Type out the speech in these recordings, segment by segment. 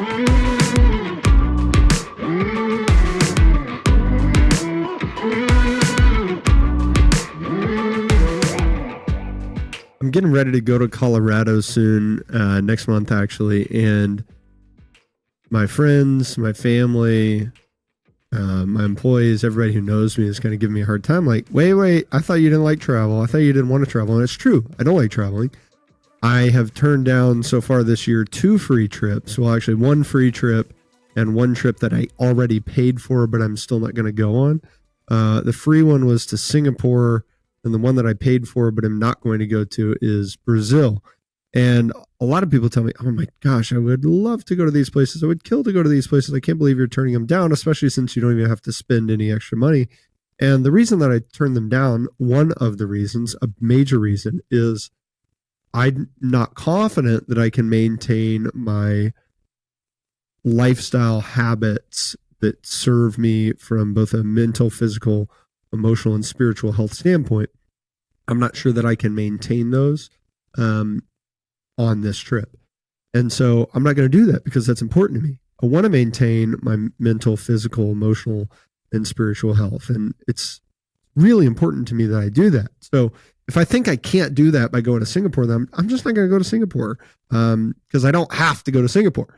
I'm getting ready to go to Colorado soon, next month actually, and my friends, my family, my employees, everybody who knows me is going to give me a hard time. Like, wait, I thought you didn't like travel. I thought you didn't want to travel. And it's true. I don't like traveling. I have turned down so far this year 2 free trips. Well, actually 1 free trip and 1 trip that I already paid for, but I'm still not going to go on. The free one was to Singapore, and the one that I paid for, but I'm not going to go to, is Brazil. And a lot of people tell me, oh my gosh, I would love to go to these places. I would kill to go to these places. I can't believe you're turning them down, especially since you don't even have to spend any extra money. And the reason that I turned them down, one of the reasons, a major reason, is I'm not confident that I can maintain my lifestyle habits that serve me from both a mental, physical, emotional, and spiritual health standpoint. I'm not sure that I can maintain those on this trip. And so I'm not going to do that because that's important to me. I want to maintain my mental, physical, emotional, and spiritual health. And it's really important to me that I do that. So if I think I can't do that by going to Singapore, then I'm just not going to go to Singapore because I don't have to go to Singapore.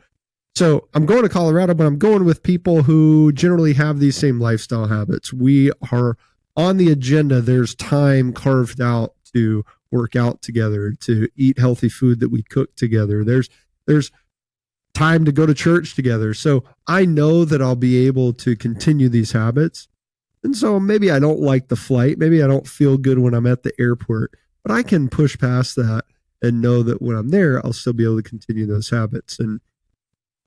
So I'm going to Colorado, but I'm going with people who generally have these same lifestyle habits. We are on the agenda. There's time carved out to work out together, to eat healthy food that we cook together. There's time to go to church together. So I know that I'll be able to continue these habits. And so maybe I don't like the flight. Maybe I don't feel good when I'm at the airport, but I can push past that and know that when I'm there, I'll still be able to continue those habits. And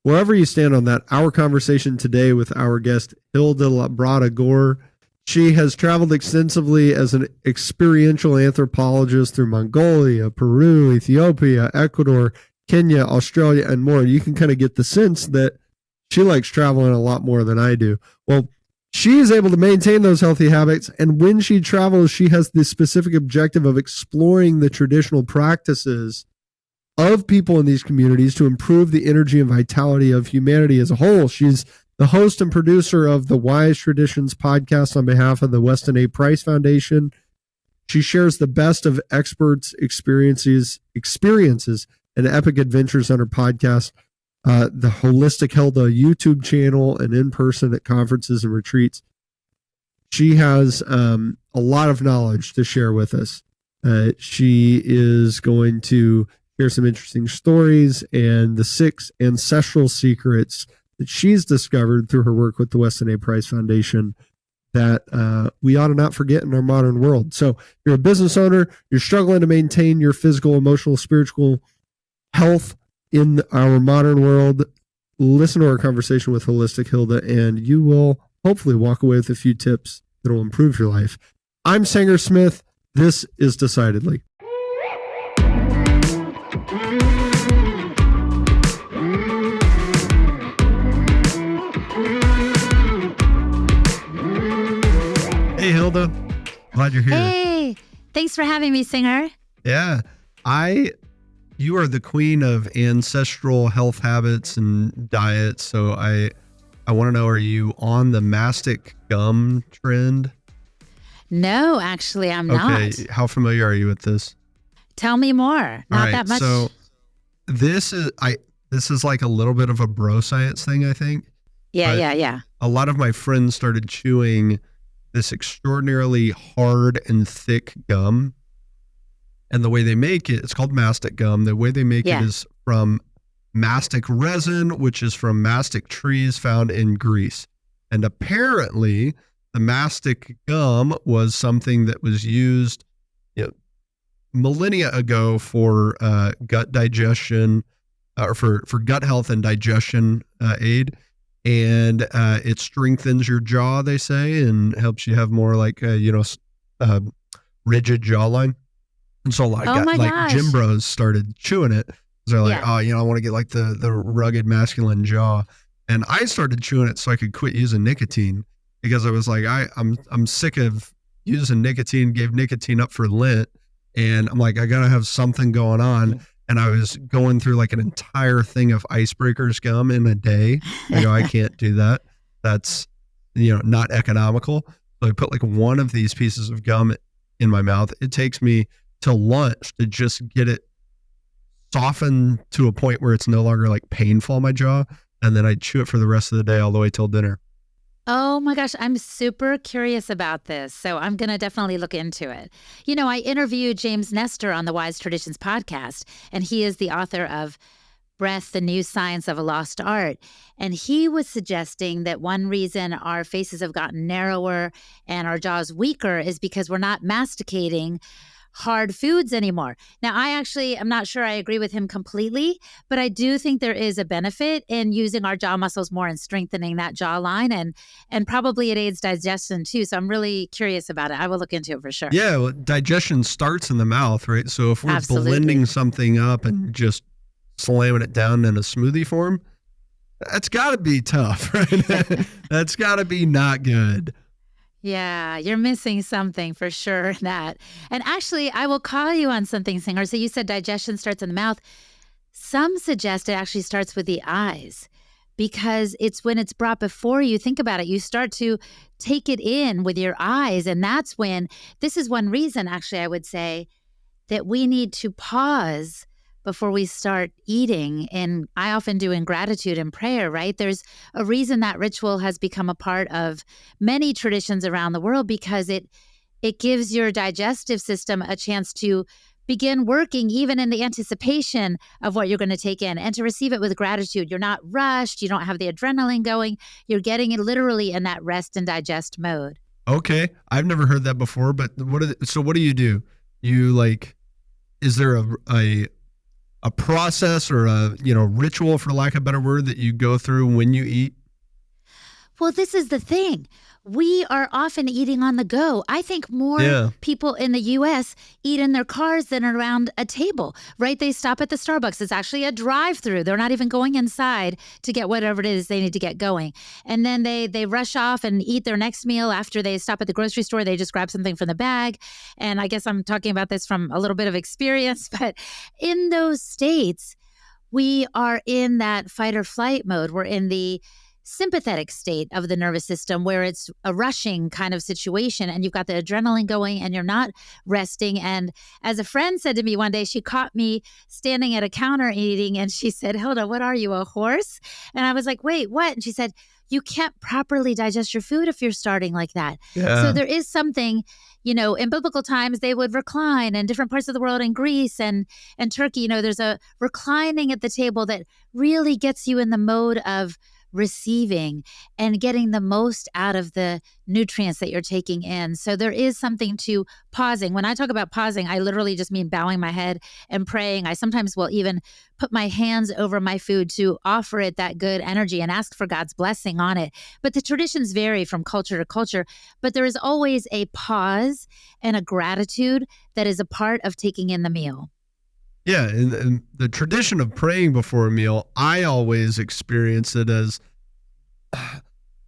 wherever you stand on that, our conversation today with our guest, Hilda Labrada Gore. She has traveled extensively as an experiential anthropologist through Mongolia, Peru, Ethiopia, Ecuador, Kenya, Australia, and more. You can kind of get the sense that she likes traveling a lot more than I do. Well, she is able to maintain those healthy habits, and when she travels, she has the specific objective of exploring the traditional practices of people in these communities to improve the energy and vitality of humanity as a whole. She's the host and producer of the Wise Traditions podcast on behalf of the Weston A Foundation. She shares the best of experts' experiences, and epic adventures on her podcast, the Holistic Hilda YouTube channel, and in person at conferences and retreats. She has a lot of knowledge to share with us. She is going to share some interesting stories and the 6 ancestral secrets that she's discovered through her work with the Weston A Foundation that we ought to not forget in our modern world. So you're a business owner, you're struggling to maintain your physical, emotional, spiritual health in our modern world, listen to our conversation with Holistic Hilda, and you will hopefully walk away with a few tips that will improve your life. I'm Sanger Smith. This is Decidedly. Hey, Hilda. Glad you're here. Hey, thanks for having me, Singer. Yeah. You are the queen of ancestral health habits and diets. So I want to know, are you on the mastic gum trend? No, actually, I'm not. Okay. How familiar are you with this? Tell me more. Not that much. So this is like a little bit of a bro science thing, I think. Yeah. A lot of my friends started chewing this extraordinarily hard and thick gum. And the way they make it, it's called mastic gum. The way they make it is from mastic resin, which is from mastic trees found in Greece. And apparently the mastic gum was something that was used millennia ago for gut digestion, or for gut health and digestion aid. And it strengthens your jaw, they say, and helps you have more like, rigid jawline. And so a lot of gym bros started chewing it. They're like, I want to get like the rugged masculine jaw. And I started chewing it so I could quit using nicotine, because I was like, I'm sick of using nicotine, gave nicotine up for Lent. And I'm like, I got to have something going on. and I was going through like an entire thing of icebreakers gum in a day. I go, I can't do that. That's, not economical. So I put like one of these pieces of gum in my mouth. It takes me till lunch to just get it softened to a point where it's no longer like painful on my jaw. And then I chew it for the rest of the day all the way till dinner. Oh my gosh, I'm super curious about this. So I'm going to definitely look into it. I interviewed James Nestor on the Wise Traditions podcast, and he is the author of Breath, the New Science of a Lost Art. And he was suggesting that one reason our faces have gotten narrower and our jaws weaker is because we're not masticating hard foods anymore. Now, I'm not sure I agree with him completely, but I do think there is a benefit in using our jaw muscles more and strengthening that jawline, and probably it aids digestion too. So I'm really curious about it. I will look into it for sure. Yeah, well, digestion starts in the mouth, right? So if we're blending something up and just slamming it down in a smoothie form, that's got to be tough, right? That's got to be not good. Yeah, you're missing something for sure in that. And actually, I will call you on something, Singer. So you said digestion starts in the mouth. Some suggest it actually starts with the eyes, because it's when it's brought before you, think about it, you start to take it in with your eyes. And that's when, this is one reason, actually, I would say that we need to pause before we start eating. And I often do in gratitude and prayer, right? There's a reason that ritual has become a part of many traditions around the world, because it gives your digestive system a chance to begin working even in the anticipation of what you're going to take in, and to receive it with gratitude. You're not rushed. You don't have the adrenaline going. You're getting it literally in that rest and digest mode. Okay. I've never heard that before, but so what do you do? Is there a process or a ritual, for lack of a better word, that you go through when you eat? Well, this is the thing. We are often eating on the go. I think more people in the U.S. eat in their cars than around a table, right? They stop at the Starbucks. It's actually a drive-through. They're not even going inside to get whatever it is they need to get going. And then they rush off and eat their next meal after they stop at the grocery store. They just grab something from the bag. And I guess I'm talking about this from a little bit of experience, but in those states, we are in that fight or flight mode. We're in the sympathetic state of the nervous system, where it's a rushing kind of situation and you've got the adrenaline going and you're not resting. And as a friend said to me one day, she caught me standing at a counter eating, and she said, "Hilda, what are you, a horse?" And I was like, "Wait, what?" And she said, "You can't properly digest your food if you're starting like that." Yeah. So there is something, in biblical times, they would recline in different parts of the world, in Greece and Turkey, there's a reclining at the table that really gets you in the mode of receiving and getting the most out of the nutrients that you're taking in. So there is something to pausing. When I talk about pausing, I literally just mean bowing my head and praying. I sometimes will even put my hands over my food to offer it that good energy and ask for God's blessing on it. But the traditions vary from culture to culture, but there is always a pause and a gratitude that is a part of taking in the meal. Yeah, and the tradition of praying before a meal, I always experience it as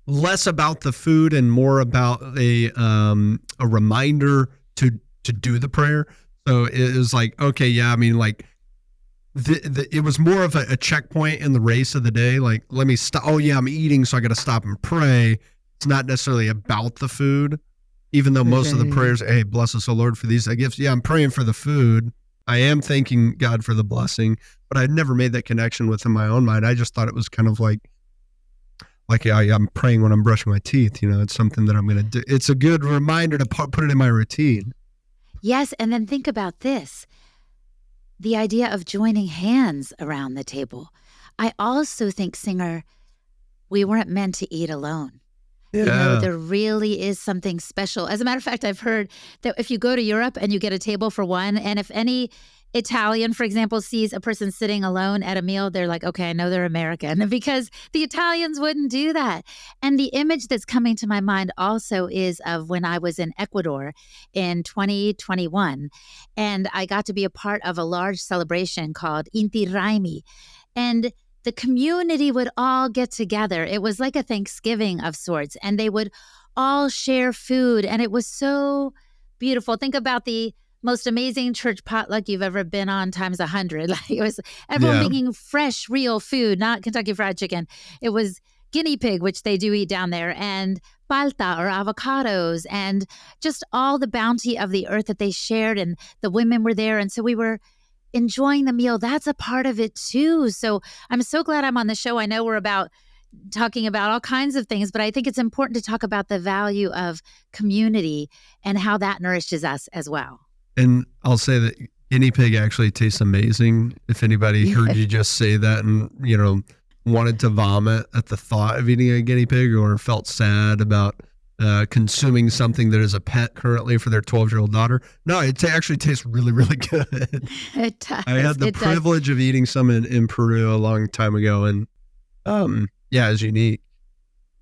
less about the food and more about a reminder to do the prayer. So it was like, okay, yeah, I mean, like it was more of a checkpoint in the race of the day. Like, let me stop. Oh yeah, I'm eating, so I got to stop and pray. It's not necessarily about the food, even though most of the prayers, hey, bless us, O Lord, for these gifts. Yeah, I'm praying for the food. I am thanking God for the blessing, but I'd never made that connection within my own mind. I just thought it was kind of like I'm praying when I'm brushing my teeth. It's something that I'm going to do. It's a good reminder to put it in my routine. Yes, and then think about this. The idea of joining hands around the table. I also think, Singer, we weren't meant to eat alone. Yeah. There really is something special. As a matter of fact, I've heard that if you go to Europe and you get a table for one, and if any Italian, for example, sees a person sitting alone at a meal, they're like, okay, I know they're American, because the Italians wouldn't do that. And the image that's coming to my mind also is of when I was in Ecuador in 2021, and I got to be a part of a large celebration called Inti Raymi. And the community would all get together. It was like a Thanksgiving of sorts, and they would all share food, and it was so beautiful. Think about the most amazing church potluck you've ever been on times 100. Like it was everyone bringing fresh, real food, not Kentucky Fried Chicken. It was guinea pig, which they do eat down there, and palta or avocados, and just all the bounty of the earth that they shared. And the women were there. And so we were enjoying the meal. That's a part of it too. So I'm so glad I'm on the show. I know we're talking about all kinds of things, but I think it's important to talk about the value of community and how that nourishes us as well. And I'll say that guinea pig actually tastes amazing. If anybody heard you just say that and, wanted to vomit at the thought of eating a guinea pig or felt sad about consuming something that is a pet currently for their 12-year-old daughter. No, it actually tastes really, really good. It does. I had the privilege of eating some in Peru a long time ago, and it's unique.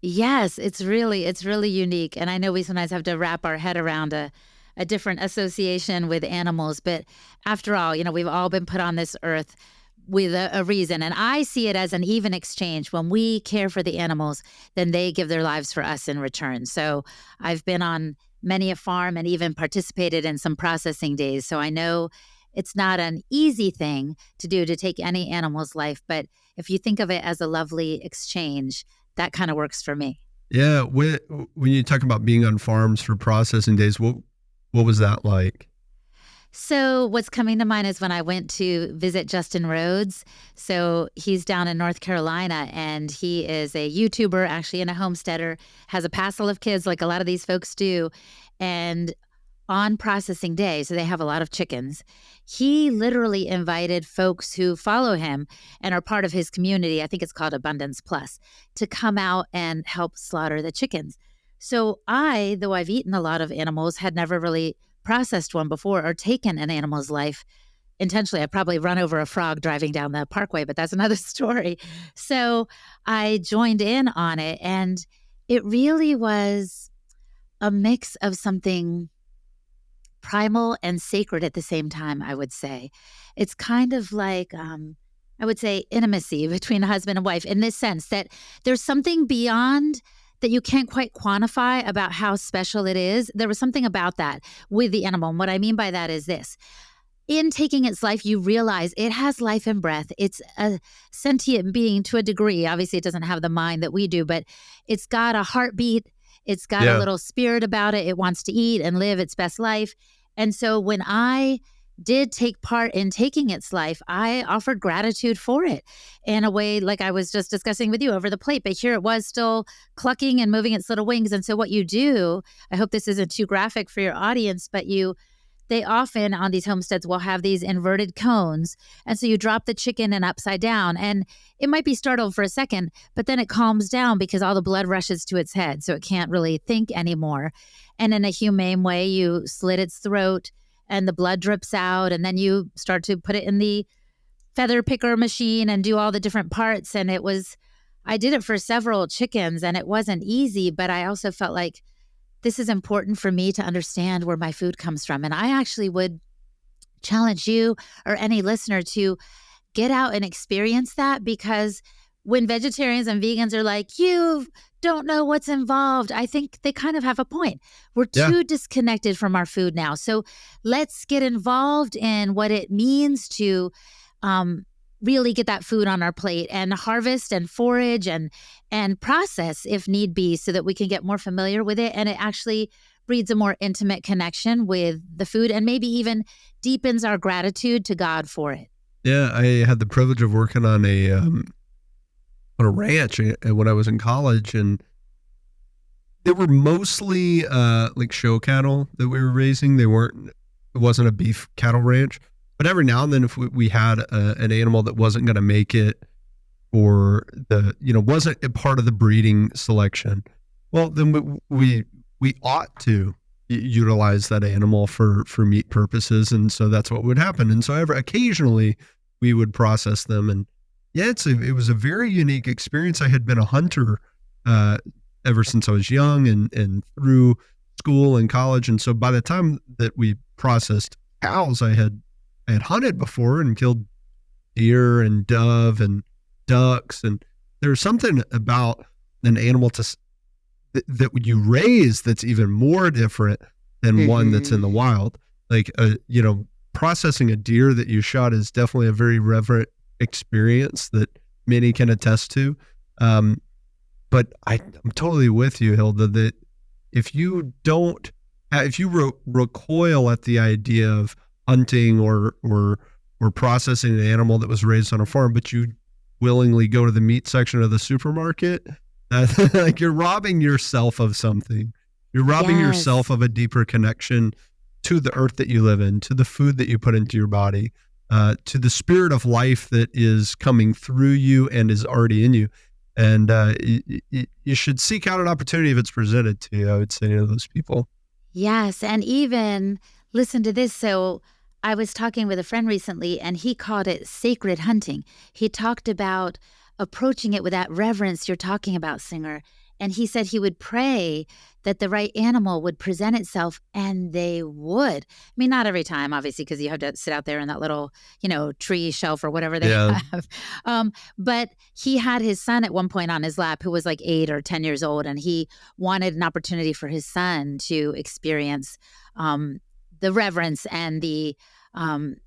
Yes, it's really unique. And I know we sometimes have to wrap our head around a different association with animals, but after all, we've all been put on this earth with a reason. And I see it as an even exchange. When we care for the animals, then they give their lives for us in return. So I've been on many a farm and even participated in some processing days. So I know it's not an easy thing to do, to take any animal's life. But if you think of it as a lovely exchange, that kind of works for me. Yeah. When you talk about being on farms for processing days, what was that like? So what's coming to mind is when I went to visit Justin Rhodes. So he's down in North Carolina, and he is a YouTuber, actually, and a homesteader, has a passel of kids like a lot of these folks do. And on processing day, so they have a lot of chickens, he literally invited folks who follow him and are part of his community, I think it's called Abundance Plus, to come out and help slaughter the chickens. So I, though I've eaten a lot of animals, had never really processed one before or taken an animal's life intentionally. I probably run over a frog driving down the parkway, but that's another story. So I joined in on it, and it really was a mix of something primal and sacred at the same time, I would say. It's kind of like, I would say, intimacy between a husband and wife, in this sense that there's something beyond that you can't quite quantify about how special it is. There was something about that with the animal. And what I mean by that is this. In taking its life, you realize it has life and breath. It's a sentient being to a degree. Obviously, it doesn't have the mind that we do, but it's got a heartbeat. It's got a little spirit about it. It wants to eat and live its best life. And so when I did take part in taking its life, I offered gratitude for it in a way like I was just discussing with you over the plate. But here it was still clucking and moving its little wings. And so what you do, I hope this isn't too graphic for your audience, but they often on these homesteads will have these inverted cones. And so you drop the chicken in upside down, and it might be startled for a second, but then it calms down because all the blood rushes to its head. So it can't really think anymore. And in a humane way, you slit its throat and the blood drips out, and then you start to put it in the feather picker machine and do all the different parts. And I did it for several chickens, and it wasn't easy, but I also felt like this is important for me to understand where my food comes from. And I actually would challenge you or any listener to get out and experience that, because when vegetarians and vegans are like, you don't know what's involved, I think they kind of have a point. We're too disconnected from our food now. So let's get involved in what it means to really get that food on our plate and harvest and forage and process if need be, so that we can get more familiar with it. And it actually breeds a more intimate connection with the food, and maybe even deepens our gratitude to God for it. Yeah, I had the privilege of working on a ranch when I was in college, and they were mostly like show cattle that we were raising. It wasn't a beef cattle ranch, but every now and then if we had an animal that wasn't going to make it, or wasn't a part of the breeding selection, well, then we ought to utilize that animal for meat purposes. And so that's what would happen. And so occasionally we would process them. And yeah, it was a very unique experience. I had been a hunter ever since I was young and through school and college. And so by the time that we processed cows, I had hunted before and killed deer and dove and ducks. And there's something about an animal that you raise that's even more different than one that's in the wild. like, processing a deer that you shot is definitely a very reverent experience that many can attest to. But I'm totally with you, Hilda, that if you recoil at the idea of hunting or processing an animal that was raised on a farm, but you willingly go to the meat section of the supermarket, like you're robbing yourself of something. You're robbing yourself of a deeper connection to the earth that you live in, to the food that you put into your body, to the spirit of life that is coming through you and is already in you. And you should seek out an opportunity if it's presented to you, I would say, to those people. Yes. And even listen to this. So I was talking with a friend recently, and he called it sacred hunting. He talked about approaching it with that reverence you're talking about, Singer. And he said he would pray that the right animal would present itself, and they would. I mean, not every time, obviously, because you have to sit out there in that little, tree shelf or whatever they have. But he had his son at one point on his lap who was like 8 or 10 years old, and he wanted an opportunity for his son to experience the reverence and the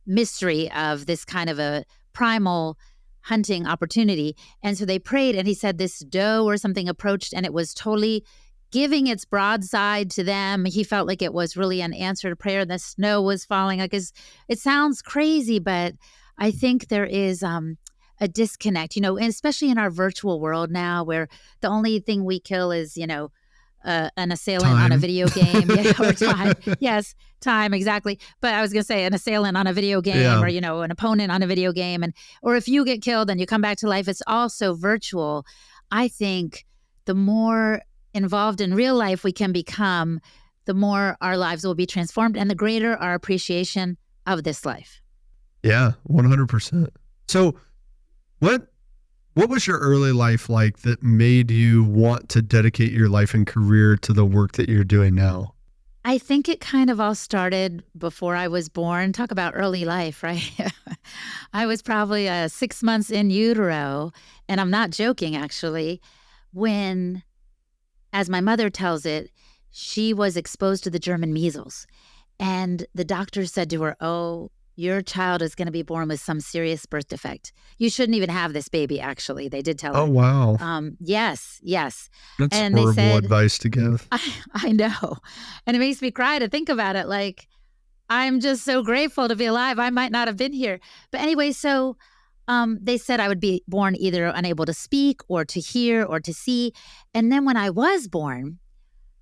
mystery of this kind of a primal hunting opportunity. And so they prayed, and he said this doe or something approached, and it was totally giving its broadside to them. He felt like it was really an answered prayer. The snow was falling. It sounds crazy, but I think there is a disconnect, and especially in our virtual world now, where the only thing we kill is, an assailant on a video game, or time. Yes, time, exactly. But I was going to say an assailant on a video game, or, an opponent on a video game. Or if you get killed and you come back to life, it's also virtual. I think the more involved in real life we can become, the more our lives will be transformed and the greater our appreciation of this life. Yeah, 100%. So what was your early life like that made you want to dedicate your life and career to the work that you're doing now? I think it kind of all started before I was born. Talk about early life, right? I was probably 6 months in utero, and I'm not joking, actually, when, as my mother tells it, she was exposed to the German measles. And the doctor said to her, "Oh, your child is going to be born with some serious birth defect. You shouldn't even have this baby," actually. They did tell her. Oh, wow. Yes. That's and horrible they said, advice to give. I know. And it makes me cry to think about it. Like, I'm just so grateful to be alive. I might not have been here. But anyway, so they said I would be born either unable to speak or to hear or to see. And then when I was born,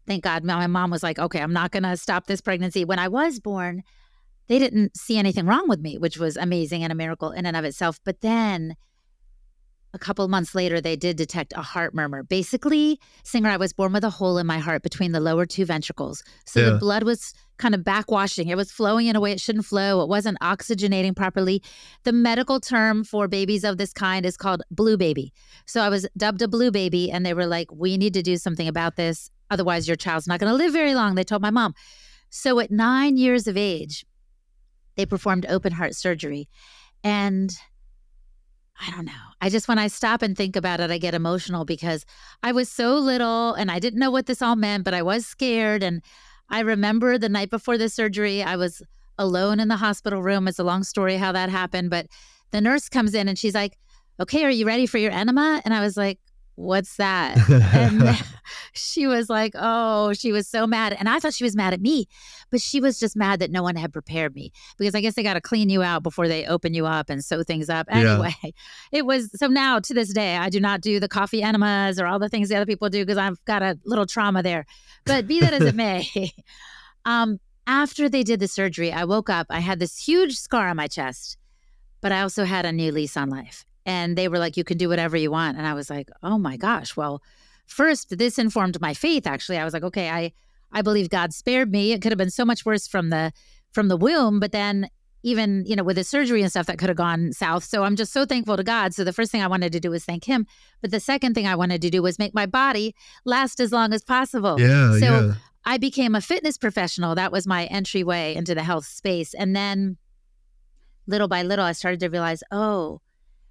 thank God, my mom was like, "Okay, I'm not going to stop this pregnancy." When I was born, they didn't see anything wrong with me, which was amazing and a miracle in and of itself. But then a couple of months later, they did detect a heart murmur. Basically, Singer, I was born with a hole in my heart between the lower 2 ventricles. So the blood was kind of backwashing. It was flowing in a way it shouldn't flow. It wasn't oxygenating properly. The medical term for babies of this kind is called blue baby. So I was dubbed a blue baby, and they were like, "We need to do something about this. Otherwise, your child's not going to live very long," they told my mom. So at 9 years of age, they performed open heart surgery. And I don't know. When I stop and think about it, I get emotional because I was so little and I didn't know what this all meant, but I was scared. And I remember the night before the surgery, I was alone in the hospital room. It's a long story how that happened, but the nurse comes in and she's like, "Okay, are you ready for your enema?" And I was like, "What's that?" And she was like, "Oh," she was so mad. And I thought she was mad at me, but she was just mad that no one had prepared me, because I guess they got to clean you out before they open you up and sew things up. Anyway, it was, so now to this day, I do not do the coffee enemas or all the things the other people do because I've got a little trauma there. But be that as it may, after they did the surgery, I woke up, I had this huge scar on my chest, but I also had a new lease on life. And they were like, "You can do whatever you want." And I was like, oh my gosh. Well, first, this informed my faith, actually. I was like, okay, I believe God spared me. It could have been so much worse from the womb. But then even, with the surgery and stuff, that could have gone south. So I'm just so thankful to God. So the first thing I wanted to do was thank him. But the second thing I wanted to do was make my body last as long as possible. So I became a fitness professional. That was my entryway into the health space. And then little by little, I started to realize,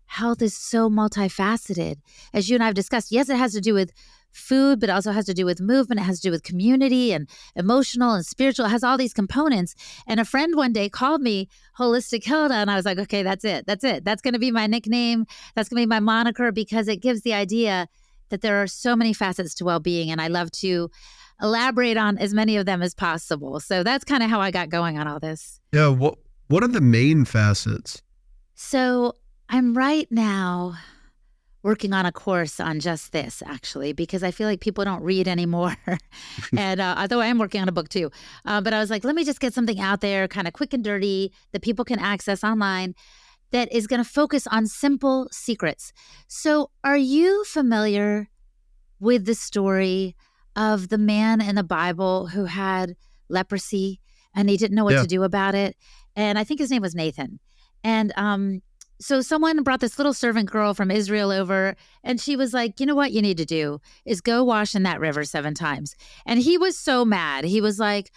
health is so multifaceted. As you and I have discussed, yes, it has to do with food, but it also has to do with movement. It has to do with community and emotional and spiritual. It has all these components. And a friend one day called me Holistic Hilda, and I was like, okay, that's it. That's it. That's going to be my nickname. That's going to be my moniker, because it gives the idea that there are so many facets to well-being, and I love to elaborate on as many of them as possible. So that's kind of how I got going on all this. Yeah. What are the main facets? So I'm right now working on a course on just this, actually, because I feel like people don't read anymore. And although I am working on a book too, but I was like, let me just get something out there, kind of quick and dirty, that people can access online, that is going to focus on simple secrets. So are you familiar with the story of the man in the Bible who had leprosy and he didn't know what to do about it? And I think his name was Nathan. And so someone brought this little servant girl from Israel over, and she was like, you know what you need to do is go wash in that river 7 times. And he was so mad. He was like,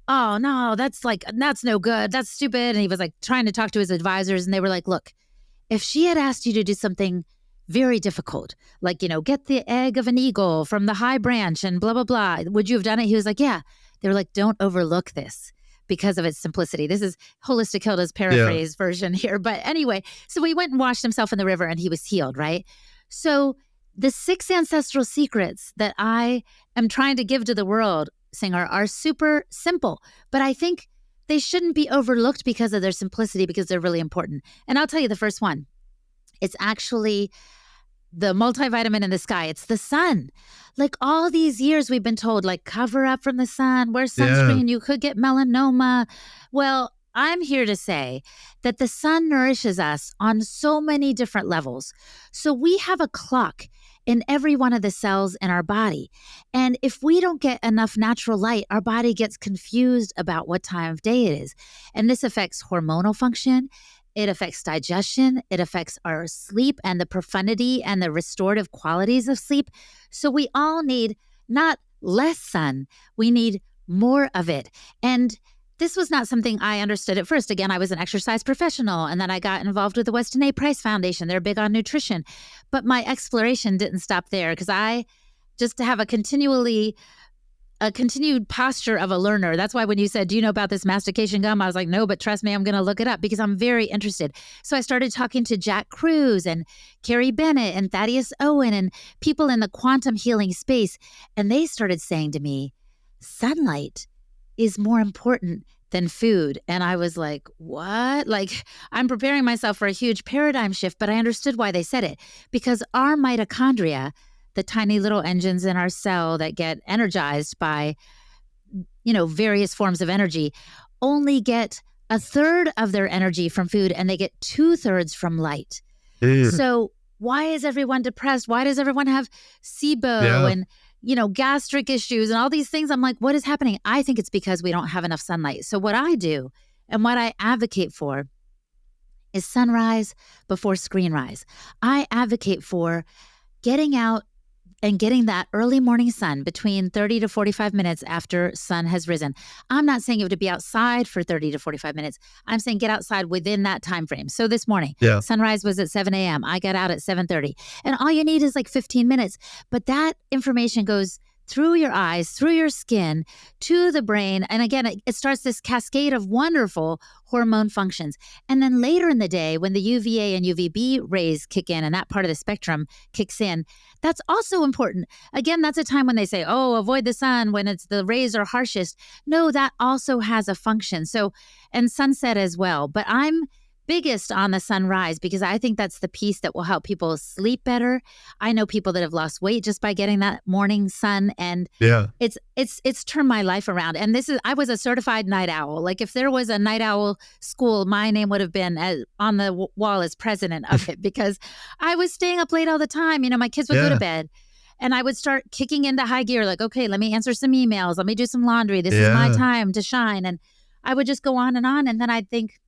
oh no, that's no good. That's stupid. And he was like trying to talk to his advisors, and they were like, look, if she had asked you to do something very difficult, like, get the egg of an eagle from the high branch and blah, blah, blah, would you have done it? He was like, yeah. They were like, don't overlook this because of its simplicity. This is Holistic Hilda's paraphrase version here. But anyway, so he went and washed himself in the river and he was healed, right? So the 6 ancestral secrets that I am trying to give to the world, Singer, are super simple, but I think they shouldn't be overlooked because of their simplicity, because they're really important. And I'll tell you the first one. It's actually the multivitamin in the sky. It's the sun. Like all these years we've been told, like, cover up from the sun, wear sunscreen, you could get melanoma. Well, I'm here to say that the sun nourishes us on so many different levels. So we have a clock in every one of the cells in our body. And if we don't get enough natural light, our body gets confused about what time of day it is. And this affects hormonal function. It affects digestion. It affects our sleep and the profundity and the restorative qualities of sleep. So we all need not less sun. We need more of it. And this was not something I understood at first. Again, I was an exercise professional, and then I got involved with the Weston A Foundation. They're big on nutrition. But my exploration didn't stop there, because I just have a continued posture of a learner. That's why when you said, do you know about this mastication gum? I was like, no, but trust me, I'm going to look it up because I'm very interested. So I started talking to Jack Cruz and Carrie Bennett and Thaddeus Owen and people in the quantum healing space. And they started saying to me, sunlight is more important than food. And I was like, what? Like, I'm preparing myself for a huge paradigm shift, but I understood why they said it, because our mitochondria, the tiny little engines in our cell that get energized by, various forms of energy, only get 1/3 of their energy from food, and they get 2/3 from light. So why is everyone depressed? Why does everyone have SIBO and, gastric issues and all these things? I'm like, what is happening? I think it's because we don't have enough sunlight. So what I do and what I advocate for is sunrise before screen rise. I advocate for getting out and getting that early morning sun between 30 to 45 minutes after sun has risen. I'm not saying you have to be outside for 30 to 45 minutes. I'm saying get outside within that time frame. So this morning, sunrise was at 7 a.m. I got out at 7:30. And all you need is like 15 minutes. But that information goes through your eyes, through your skin, to the brain. And again, it starts this cascade of wonderful hormone functions. And then later in the day, when the UVA and UVB rays kick in and that part of the spectrum kicks in, that's also important. Again, that's a time when they say, oh, avoid the sun when the rays are harshest. No, that also has a function. So, and sunset as well. But I'm biggest on the sunrise because I think that's the piece that will help people sleep better. I know people that have lost weight just by getting that morning sun, and it's turned my life around. And I was a certified night owl. Like if there was a night owl school, my name would have been on the wall as president of it because I was staying up late all the time. My kids would go to bed. And I would start kicking into high gear, like, okay, let me answer some emails. Let me do some laundry. This is my time to shine. And I would just go on. And then I'd think,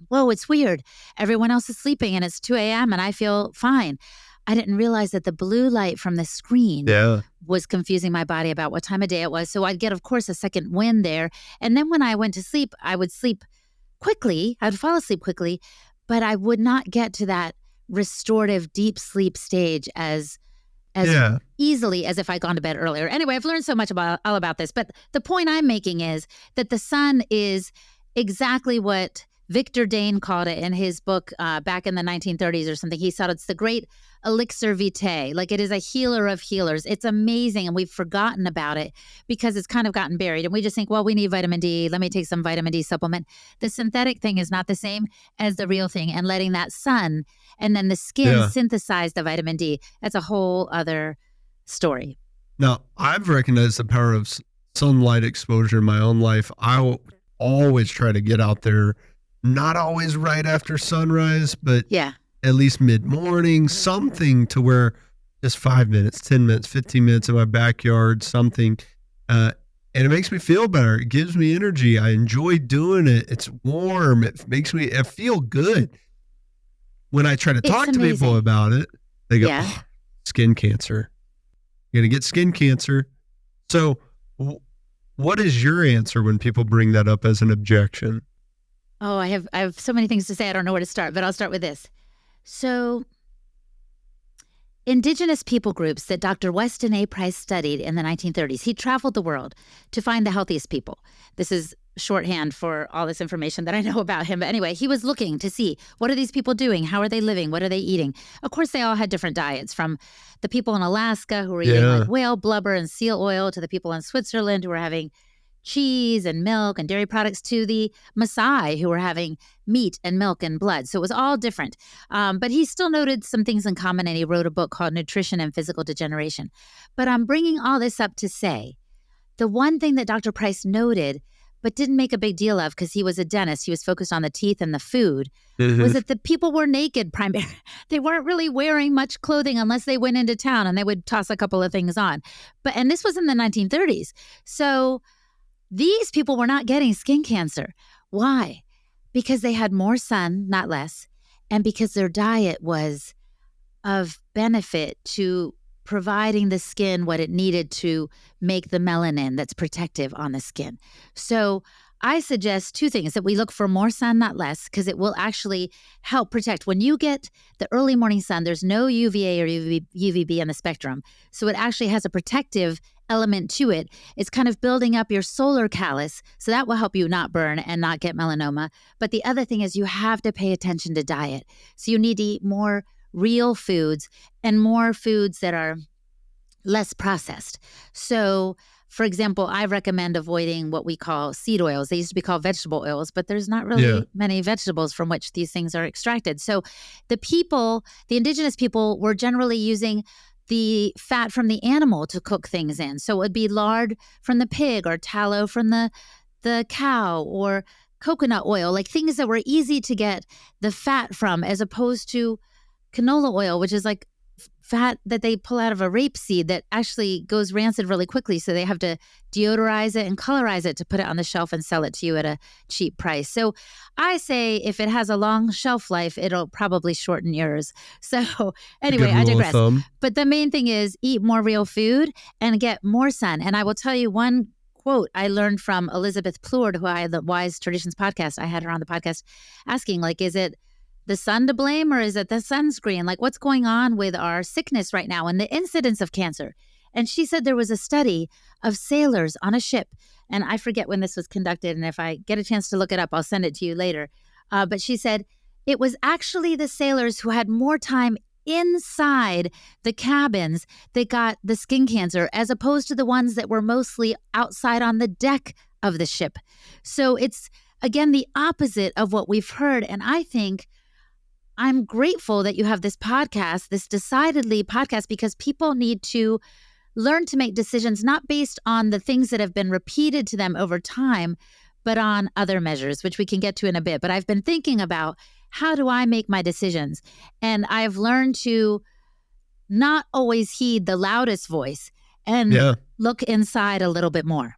whoa, it's weird. Everyone else is sleeping and it's 2 a.m. and I feel fine. I didn't realize that the blue light from the screen was confusing my body about what time of day it was. So I'd get, of course, a second wind there. And then when I went to sleep, I would sleep quickly. I'd fall asleep quickly, but I would not get to that restorative deep sleep stage as as easily as if I'd gone to bed earlier. Anyway, I've learned so much all about this. But the point I'm making is that the sun is exactly what Victor Dane called it in his book back in the 1930s or something. He said it's the great elixir vitae. Like, it is a healer of healers. It's amazing. And we've forgotten about it because it's kind of gotten buried. And we just think, well, we need vitamin D. Let me take some vitamin D supplement. The synthetic thing is not the same as the real thing. And letting that sun and then the skin synthesize the vitamin D, that's a whole other story. Now, I've recognized the power of sunlight exposure in my own life. I always try to get out there. Not always right after sunrise, but at least mid-morning, something to where just 5 minutes, 10 minutes, 15 minutes in my backyard, something. And it makes me feel better. It gives me energy. I enjoy doing it. It's warm. It makes me feel good. When I try to talk to people about it, they go, skin cancer. You're going to get skin cancer. So what is your answer when people bring that up as an objection? Oh, I have so many things to say. I don't know where to start, but I'll start with this. So, indigenous people groups that Dr. Weston A. Price studied in the 1930s, he traveled the world to find the healthiest people. This is shorthand for all this information that I know about him. But anyway, he was looking to see, what are these people doing? How are they living? What are they eating? Of course, they all had different diets, from the people in Alaska who were eating like whale blubber and seal oil, to the people in Switzerland who were having cheese and milk and dairy products, to the Maasai who were having meat and milk and blood. So it was all different. But he still noted some things in common, and he wrote a book called Nutrition and Physical Degeneration. But I'm bringing all this up to say, the one thing that Dr. Price noted, but didn't make a big deal of because he was a dentist, he was focused on the teeth and the food, was that the people were naked primarily. They weren't really wearing much clothing unless they went into town, and they would toss a couple of things on. And this was in the 1930s. So these people were not getting skin cancer. Why? Because they had more sun, not less, and because their diet was of benefit to providing the skin what it needed to make the melanin that's protective on the skin. So I suggest two things: that we look for more sun, not less, because it will actually help protect. When you get the early morning sun, there's no UVA or UVB in the spectrum. So it actually has a protective element to it. It's kind of building up your solar callus. So that will help you not burn and not get melanoma. But the other thing is you have to pay attention to diet. So you need to eat more real foods and more foods that are less processed. So, for example, I recommend avoiding what we call seed oils. They used to be called vegetable oils, but there's not really many vegetables from which these things are extracted. So the indigenous people were generally using the fat from the animal to cook things in. So it would be lard from the pig or tallow from the cow or coconut oil, like things that were easy to get the fat from, as opposed to canola oil, which is like fat that they pull out of a rapeseed that actually goes rancid really quickly. So they have to deodorize it and colorize it to put it on the shelf and sell it to you at a cheap price. So I say if it has a long shelf life, it'll probably shorten yours. So anyway, I digress. But the main thing is eat more real food and get more sun. And I will tell you one quote I learned from Elizabeth Plourde, who I had the Wise Traditions podcast. I had her on the podcast asking, like, is it the sun to blame or is it the sunscreen? Like, what's going on with our sickness right now and the incidence of cancer? And she said there was a study of sailors on a ship. And I forget when this was conducted. And if I get a chance to look it up, I'll send it to you later. But she said it was actually the sailors who had more time inside the cabins that got the skin cancer, as opposed to the ones that were mostly outside on the deck of the ship. So it's, again, the opposite of what we've heard. And I think I'm grateful that you have this podcast, this Decidedly podcast, because people need to learn to make decisions not based on the things that have been repeated to them over time, but on other measures, which we can get to in a bit. But I've been thinking about, how do I make my decisions? And I've learned to not always heed the loudest voice and look inside a little bit more.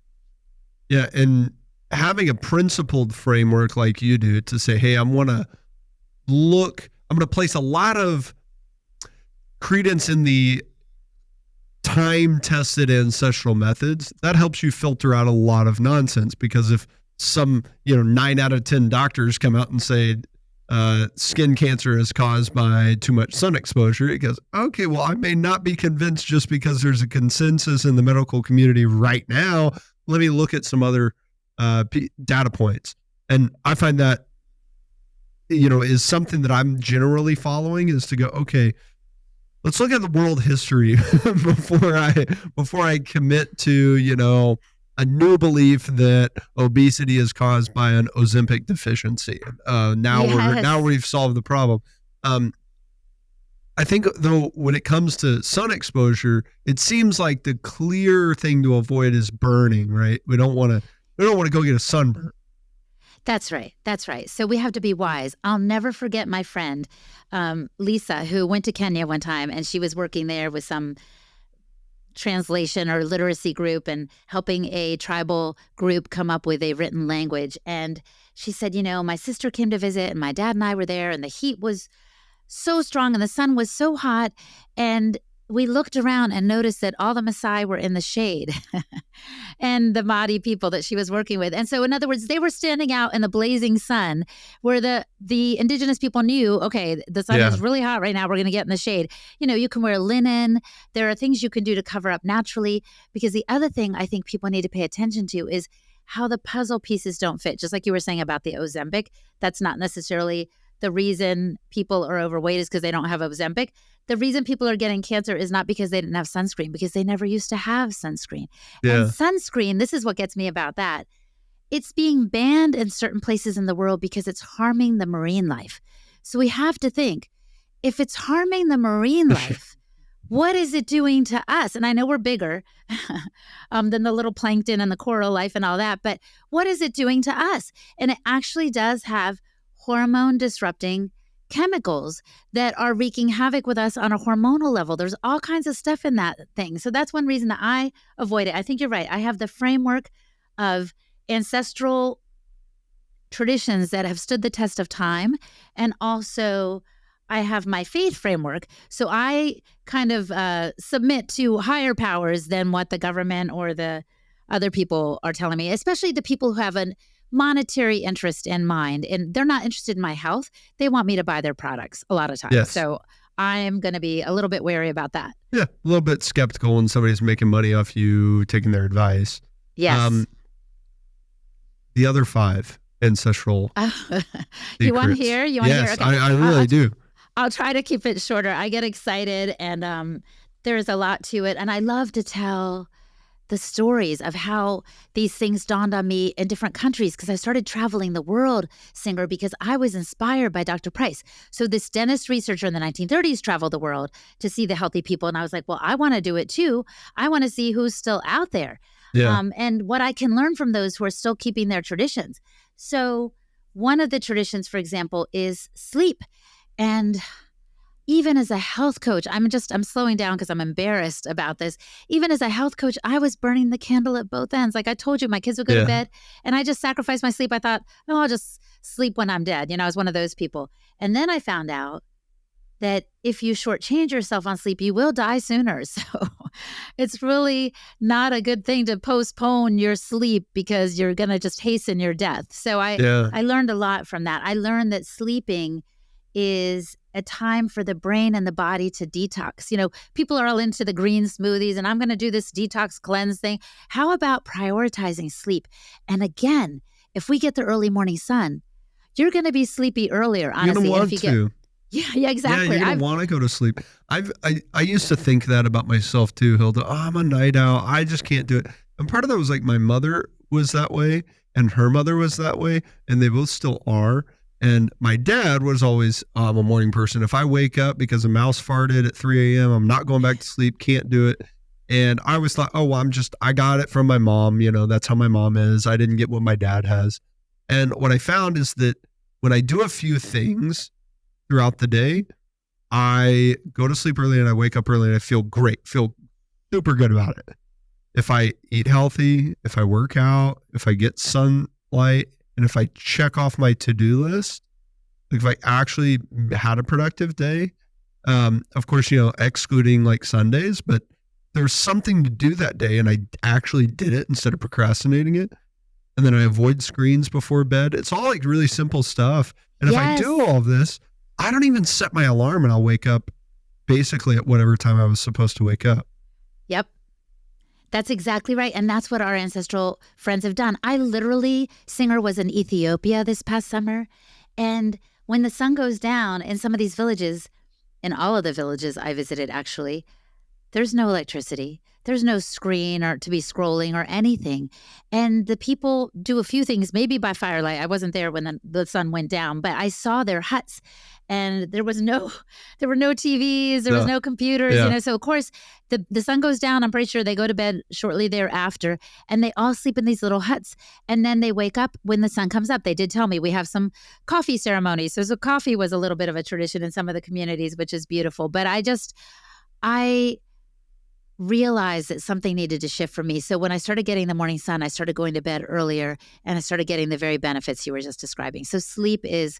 Yeah. And having a principled framework like you do to say, hey, I'm going to place a lot of credence in the time-tested ancestral methods. That helps you filter out a lot of nonsense, because if some, 9 out of 10 doctors come out and say, skin cancer is caused by too much sun exposure. It goes, okay, well, I may not be convinced just because there's a consensus in the medical community right now. Let me look at some other data points. And I find that, is something that I'm generally following, is to go, okay, let's look at the world history before I commit to, a new belief that obesity is caused by an Ozempic deficiency. Now we've solved the problem. I think, though, when it comes to sun exposure, it seems like the clear thing to avoid is burning, right? We don't want to go get a sunburn. That's right. That's right. So we have to be wise. I'll never forget my friend, Lisa, who went to Kenya one time, and she was working there with some translation or literacy group and helping a tribal group come up with a written language. And she said, my sister came to visit and my dad and I were there, and the heat was so strong and the sun was so hot. And we looked around and noticed that all the Maasai were in the shade and the Māori people that she was working with. And so, in other words, they were standing out in the blazing sun where the indigenous people knew, okay, the sun is really hot right now. We're going to get in the shade. You can wear linen. There are things you can do to cover up naturally, because the other thing I think people need to pay attention to is how the puzzle pieces don't fit. Just like you were saying about the Ozempic, that's not necessarily the reason people are overweight is because they don't have Ozempic. The reason people are getting cancer is not because they didn't have sunscreen, because they never used to have sunscreen. Yeah. And sunscreen, this is what gets me about that. It's being banned in certain places in the world because it's harming the marine life. So we have to think, if it's harming the marine life, what is it doing to us? And I know we're bigger than the little plankton and the coral life and all that, but what is it doing to us? And it actually does have hormone disrupting chemicals that are wreaking havoc with us on a hormonal level. There's all kinds of stuff in that thing. So that's one reason that I avoid it. I think you're right. I have the framework of ancestral traditions that have stood the test of time. And also I have my faith framework. So I kind of submit to higher powers than what the government or the other people are telling me, especially the people who have a monetary interest in mind, and they're not interested in my health. They want me to buy their products a lot of times. Yes. So I am going to be a little bit wary about that. Yeah, a little bit skeptical when somebody's making money off you taking their advice. Yes. The other 5 ancestral You want to hear? You want to hear? Okay. I really do. I'll try to keep it shorter. I get excited, and there's a lot to it. And I love to tell the stories of how these things dawned on me in different countries, because I started traveling the world, Singer, because I was inspired by Dr. Price. So this dentist researcher in the 1930s traveled the world to see the healthy people. And I was like, well, I want to do it too. I want to see who's still out there. Yeah. And what I can learn from those who are still keeping their traditions. So one of the traditions, for example, is sleep. And even as a health coach, I'm slowing down because I'm embarrassed about this. Even as a health coach, I was burning the candle at both ends. Like I told you, my kids would go to bed and I just sacrificed my sleep. I thought, I'll just sleep when I'm dead. I was one of those people. And then I found out that if you shortchange yourself on sleep, you will die sooner. So it's really not a good thing to postpone your sleep because you're going to just hasten your death. So I learned a lot from that. I learned that sleeping is a time for the brain and the body to detox. People are all into the green smoothies and I'm going to do this detox cleanse thing. How about prioritizing sleep? And again, if we get the early morning sun, you're going to be sleepy earlier, honestly. You're going to want to. Yeah, exactly. Yeah, you're going to want to go to sleep. I used to think that about myself too, Hilda. Oh, I'm a night owl. I just can't do it. And part of that was like my mother was that way and her mother was that way, and they both still are. And my dad was always a morning person. If I wake up because a mouse farted at 3 a.m., I'm not going back to sleep, can't do it. And I always thought, oh, well, I got it from my mom. That's how my mom is. I didn't get what my dad has. And what I found is that when I do a few things throughout the day, I go to sleep early and I wake up early and I feel great, feel super good about it. If I eat healthy, if I work out, if I get sunlight, and if I check off my to-do list, like if I actually had a productive day, of course, excluding like Sundays, but there's something to do that day and I actually did it instead of procrastinating it. and then I avoid screens before bed. It's all like really simple stuff. And if I do all of this, I don't even set my alarm, and I'll wake up basically at whatever time I was supposed to wake up. Yep. That's exactly right. And that's what our ancestral friends have done. Singer was in Ethiopia this past summer. And when the sun goes down in some of these villages, in all of the villages I visited actually, there's no electricity. There's no screen or to be scrolling or anything. And the people do a few things, maybe by firelight. I wasn't there when the sun went down, but I saw their huts, and there were no TVs, there was no computers, so of course the sun goes down. I'm pretty sure they go to bed shortly thereafter, and they all sleep in these little huts. And then they wake up when the sun comes up. They did tell me we have some coffee ceremonies. So coffee was a little bit of a tradition in some of the communities, which is beautiful. But I realized that something needed to shift for me. So when I started getting the morning sun, I started going to bed earlier, and I started getting the very benefits you were just describing. So sleep is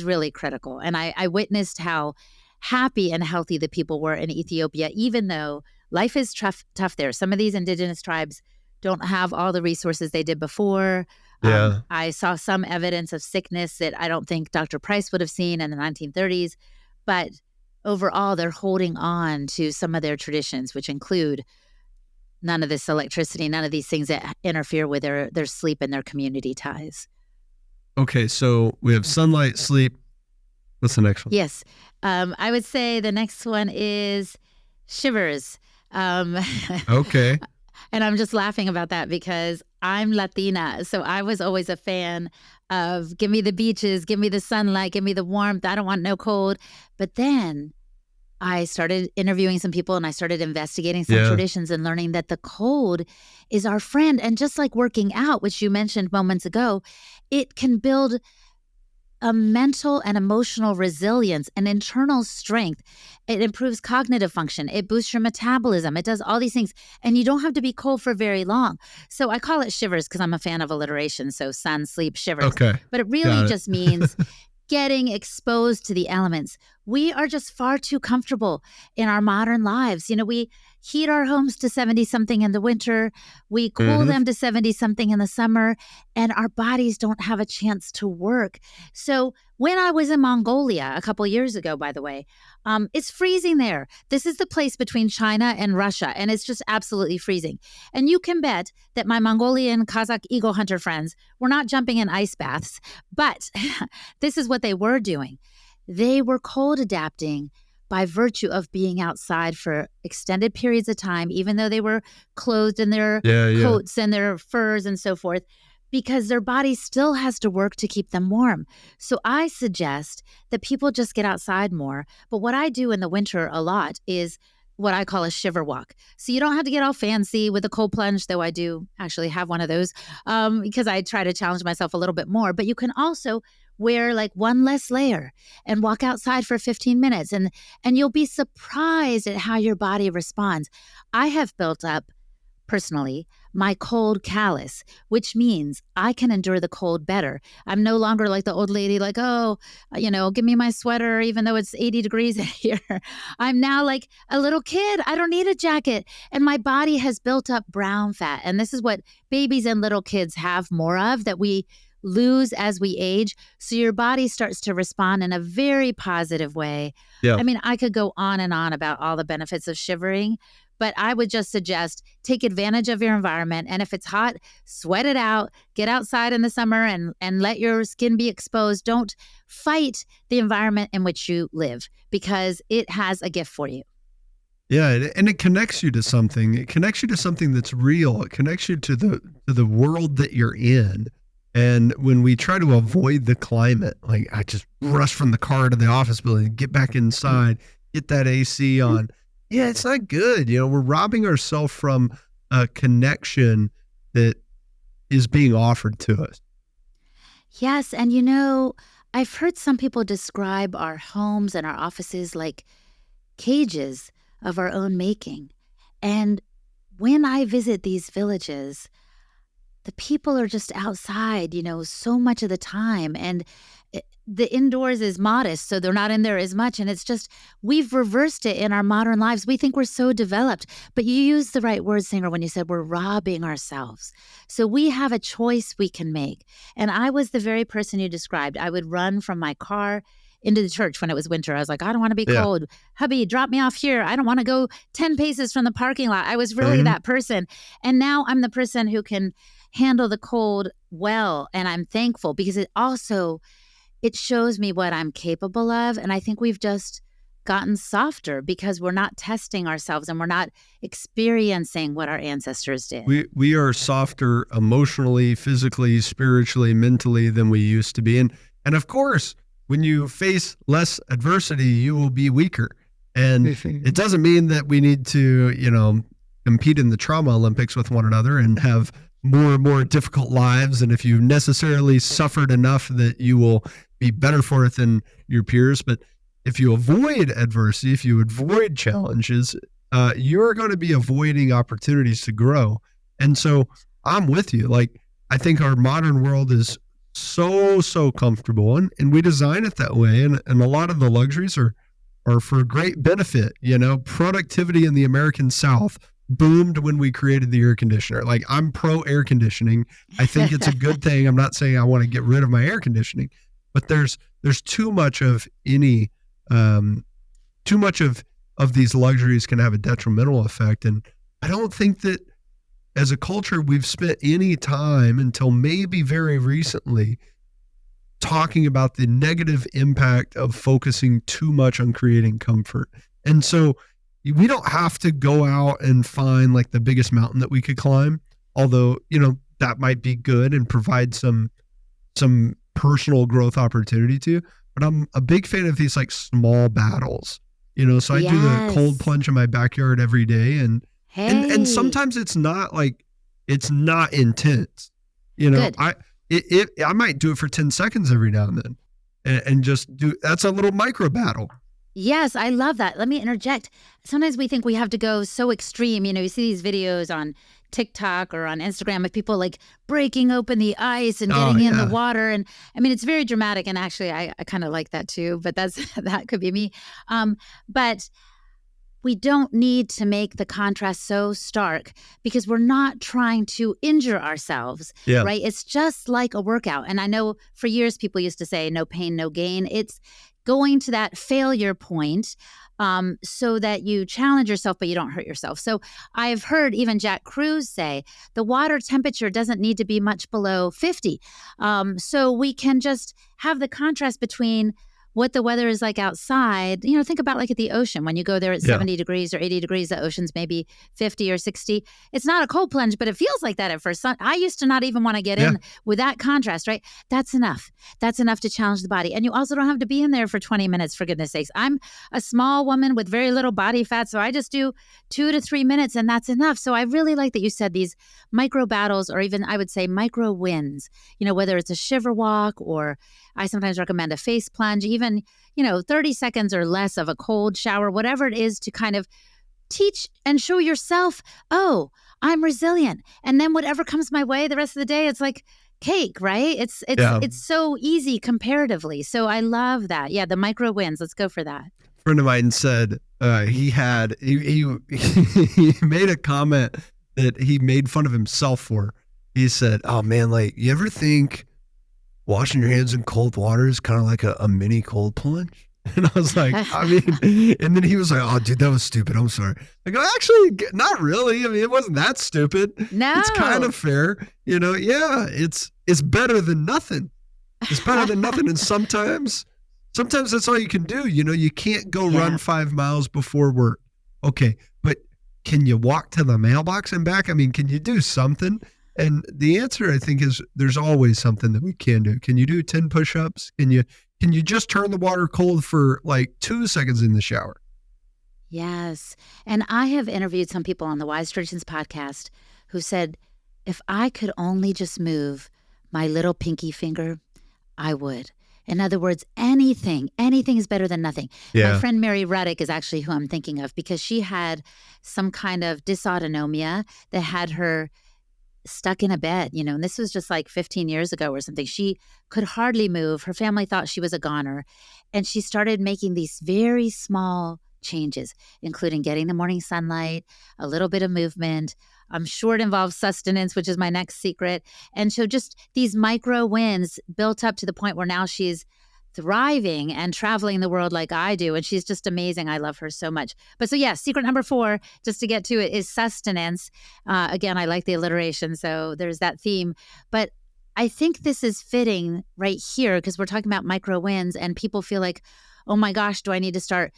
really critical. And I witnessed how happy and healthy the people were in Ethiopia, even though life is tough there. Some of these indigenous tribes don't have all the resources they did before. I saw some evidence of sickness that I don't think Dr. Price would have seen in the 1930s, but overall, they're holding on to some of their traditions, which include none of this electricity, none of these things that interfere with their sleep and their community ties. Okay, so we have sunlight, sleep. What's the next one? Yes. I would say the next one is shivers. Okay. And I'm just laughing about that because I'm Latina. So I was always a fan of give me the beaches, give me the sunlight, give me the warmth. I don't want no cold. But then I started interviewing some people, and I started investigating some traditions and learning that the cold is our friend. And just like working out, which you mentioned moments ago, it can build a mental and emotional resilience and internal strength. It improves cognitive function. It boosts your metabolism. It does all these things. And you don't have to be cold for very long. So I call it shivers because I'm a fan of alliteration. So sun, sleep, shivers. Okay. But it really just means getting exposed to the elements. We are just far too comfortable in our modern lives. We heat our homes to 70-something in the winter. We cool them to 70-something in the summer, and our bodies don't have a chance to work. So when I was in Mongolia a couple years ago, by the way, it's freezing there. This is the place between China and Russia, and it's just absolutely freezing. And you can bet that my Mongolian Kazakh eagle hunter friends were not jumping in ice baths, but this is what they were doing. They were cold adapting by virtue of being outside for extended periods of time, even though they were clothed in their coats and their furs and so forth, because their body still has to work to keep them warm. So I suggest that people just get outside more. But what I do in the winter a lot is what I call a shiver walk. So you don't have to get all fancy with a cold plunge, though I do actually have one of those because I try to challenge myself a little bit more. But you can also wear like one less layer and walk outside for 15 minutes and you'll be surprised at how your body responds. I have built up personally my cold callus, which means I can endure the cold better. I'm no longer like the old lady, like, give me my sweater, even though it's 80 degrees here. I'm now like a little kid. I don't need a jacket. And my body has built up brown fat. And this is what babies and little kids have more of that we lose as we age. So your body starts to respond in a very positive way. Yeah. I mean, I could go on and on about all the benefits of shivering, but I would just suggest take advantage of your environment. And if it's hot, sweat it out, get outside in the summer and let your skin be exposed. Don't fight the environment in which you live because it has a gift for you. Yeah, and it connects you to something. It connects you to something that's real. It connects you to the world that you're in. And when we try to avoid the climate, like I just rush from the car to the office building, get back inside, get that AC on. Yeah, it's not good. We're robbing ourselves from a connection that is being offered to us. Yes. And I've heard some people describe our homes and our offices like cages of our own making. And when I visit these villages, the people are just outside, so much of the time. And the indoors is modest, so they're not in there as much. And it's just, we've reversed it in our modern lives. We think we're so developed, but you used the right word, Singer, when you said we're robbing ourselves. So we have a choice we can make. And I was the very person you described. I would run from my car into the church when it was winter. I was like, I don't want to be cold. Hubby, drop me off here. I don't want to go 10 paces from the parking lot. I was really that person. And now I'm the person who can handle the cold well. And I'm thankful because it shows me what I'm capable of. And I think we've just gotten softer because we're not testing ourselves and we're not experiencing what our ancestors did. We are softer emotionally, physically, spiritually, mentally than we used to be. And of course, when you face less adversity, you will be weaker. And it doesn't mean that we need to, compete in the trauma Olympics with one another and have more and more difficult lives. And if you've necessarily suffered enough that you will be better for it than your peers. But if you avoid adversity, if you avoid challenges, you're going to be avoiding opportunities to grow. And so I'm with you. Like, I think our modern world is so comfortable and we design it that way. And a lot of the luxuries are for great benefit. Productivity in the American South boomed when we created the air conditioner. Like, I'm pro air conditioning. I think it's a good thing. I'm not saying I want to get rid of my air conditioning, but there's too much of these luxuries can have a detrimental effect. And I don't think that as a culture, we've spent any time until maybe very recently talking about the negative impact of focusing too much on creating comfort. And so we don't have to go out and find like the biggest mountain that we could climb, although, that might be good and provide some personal growth opportunity too. But I'm a big fan of these like small battles, so I do the cold plunge in my backyard every day. And sometimes it's not intense, Good. I might do it for 10 seconds every now and then and just that's a little micro battle. Yes, I love that. Let me interject. Sometimes we think we have to go so extreme. You see these videos on TikTok or on Instagram of people like breaking open the ice and getting in the water. And I mean, it's very dramatic. And actually, I kind of like that too, but that could be me. But we don't need to make the contrast so stark because we're not trying to injure ourselves, right? It's just like a workout. And I know for years people used to say, no pain, no gain. It's going to that failure point so that you challenge yourself, but you don't hurt yourself. So I've heard even Jack Cruz say the water temperature doesn't need to be much below 50. So we can just have the contrast between what the weather is like outside. Think about like at the ocean. When you go there at 70 degrees or 80 degrees, the ocean's maybe 50 or 60. It's not a cold plunge, but it feels like that at first. I used to not even want to get in with that contrast, right? That's enough. That's enough to challenge the body. And you also don't have to be in there for 20 minutes, for goodness sakes. I'm a small woman with very little body fat, so I just do 2 to 3 minutes and that's enough. So I really like that you said these micro battles, or even I would say micro wins, whether it's a shiver walk, or I sometimes recommend a face plunge, even, 30 seconds or less of a cold shower, whatever it is, to kind of teach and show yourself, oh, I'm resilient. And then whatever comes my way the rest of the day, it's like cake, right? It's so easy comparatively. So I love that. Yeah, the micro wins. Let's go for that. A friend of mine said he made a comment that he made fun of himself for. He said, oh man, like, you ever think washing your hands in cold water is kind of like a mini cold plunge? And I was like, and then he was like, oh dude, that was stupid. I'm sorry. I go, actually, not really. I mean, it wasn't that stupid. No. It's kind of fair. It's better than nothing. It's better than nothing. And sometimes that's all you can do. You can't go run 5 miles before work. Okay. But can you walk to the mailbox and back? I mean, can you do something? And the answer, I think, is there's always something that we can do. Can you do 10 push-ups? Can you just turn the water cold for like 2 seconds in the shower? Yes. And I have interviewed some people on the Wise Traditions podcast who said, if I could only just move my little pinky finger, I would. In other words, anything is better than nothing. Yeah. My friend Mary Ruddick is actually who I'm thinking of, because she had some kind of dysautonomia that had her stuck in a bed, and this was just like 15 years ago or something. She could hardly move. Her family thought she was a goner. And she started making these very small changes, including getting the morning sunlight, a little bit of movement. I'm sure it involves sustenance, which is my next secret. And so just these micro wins built up to the point where now she's thriving and traveling the world like I do. And she's just amazing. I love her so much. But so yeah, secret number 4, just to get to it, is sustenance. Again, I like the alliteration. So there's that theme. But I think this is fitting right here because we're talking about micro wins and people feel like, oh my gosh, do I need to start,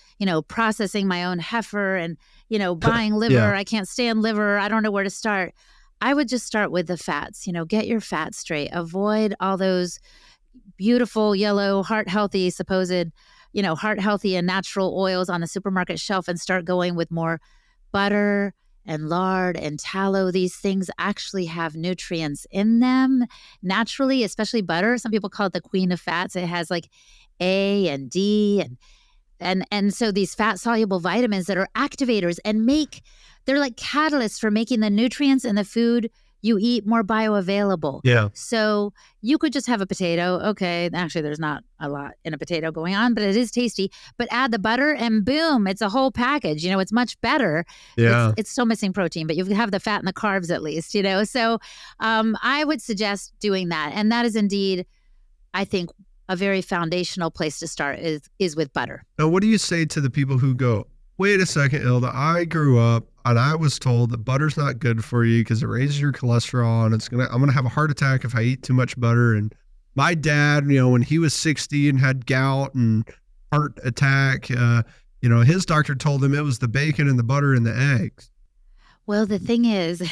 processing my own heifer and, buying liver? Yeah. I can't stand liver. I don't know where to start. I would just start with the fats, get your fats straight. Avoid all those beautiful yellow heart healthy supposed, heart healthy and natural oils on the supermarket shelf and start going with more butter and lard and tallow. These things actually have nutrients in them naturally, especially butter. Some people call it the queen of fats. It has like A and D and so these fat soluble vitamins that are activators and they're like catalysts for making the nutrients in the food you eat more bioavailable. Yeah. So you could just have a potato. Okay, actually there's not a lot in a potato going on, but it is tasty. But add the butter and boom, it's a whole package. It's much better. Yeah. It's still missing protein, but you have the fat and the carbs at least, So I would suggest doing that. And that is indeed, I think, a very foundational place to start is with butter. Now, what do you say to the people who go, wait a second, Hilda, I grew up and I was told that butter's not good for you because it raises your cholesterol and I'm going to have a heart attack if I eat too much butter. And my dad, when he was 60 and had gout and heart attack, his doctor told him it was the bacon and the butter and the eggs. Well, the thing is,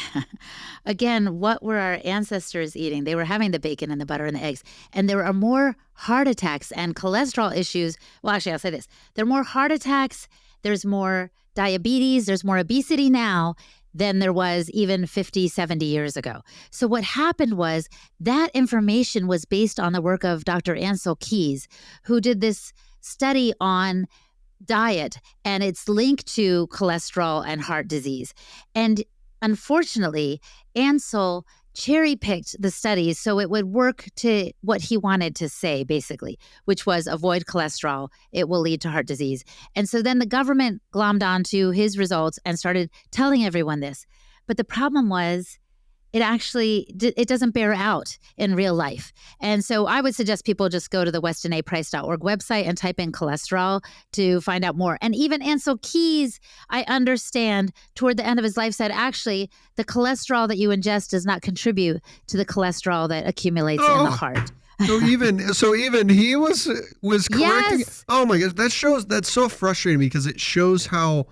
again, what were our ancestors eating? They were having the bacon and the butter and the eggs. And there are more heart attacks and cholesterol issues. Well, actually, I'll say this. There are more heart attacks. There's more diabetes. There's more obesity now than there was even 50, 70 years ago. So what happened was that information was based on the work of Dr. Ancel Keys, who did this study on diet, and it's linked to cholesterol and heart disease. And unfortunately, Ancel cherry-picked the studies so it would work to what he wanted to say, basically, which was avoid cholesterol. It will lead to heart disease. And so then the government glommed onto his results and started telling everyone this. But the problem was it doesn't bear out in real life. And so I would suggest people just go to the westonaprice.org website and type in cholesterol to find out more. And even Ancel Keys, I understand, toward the end of his life said, actually, the cholesterol that you ingest does not contribute to the cholesterol that accumulates in the heart. So even he was correcting. Yes. Oh my gosh, that's so frustrating because it shows how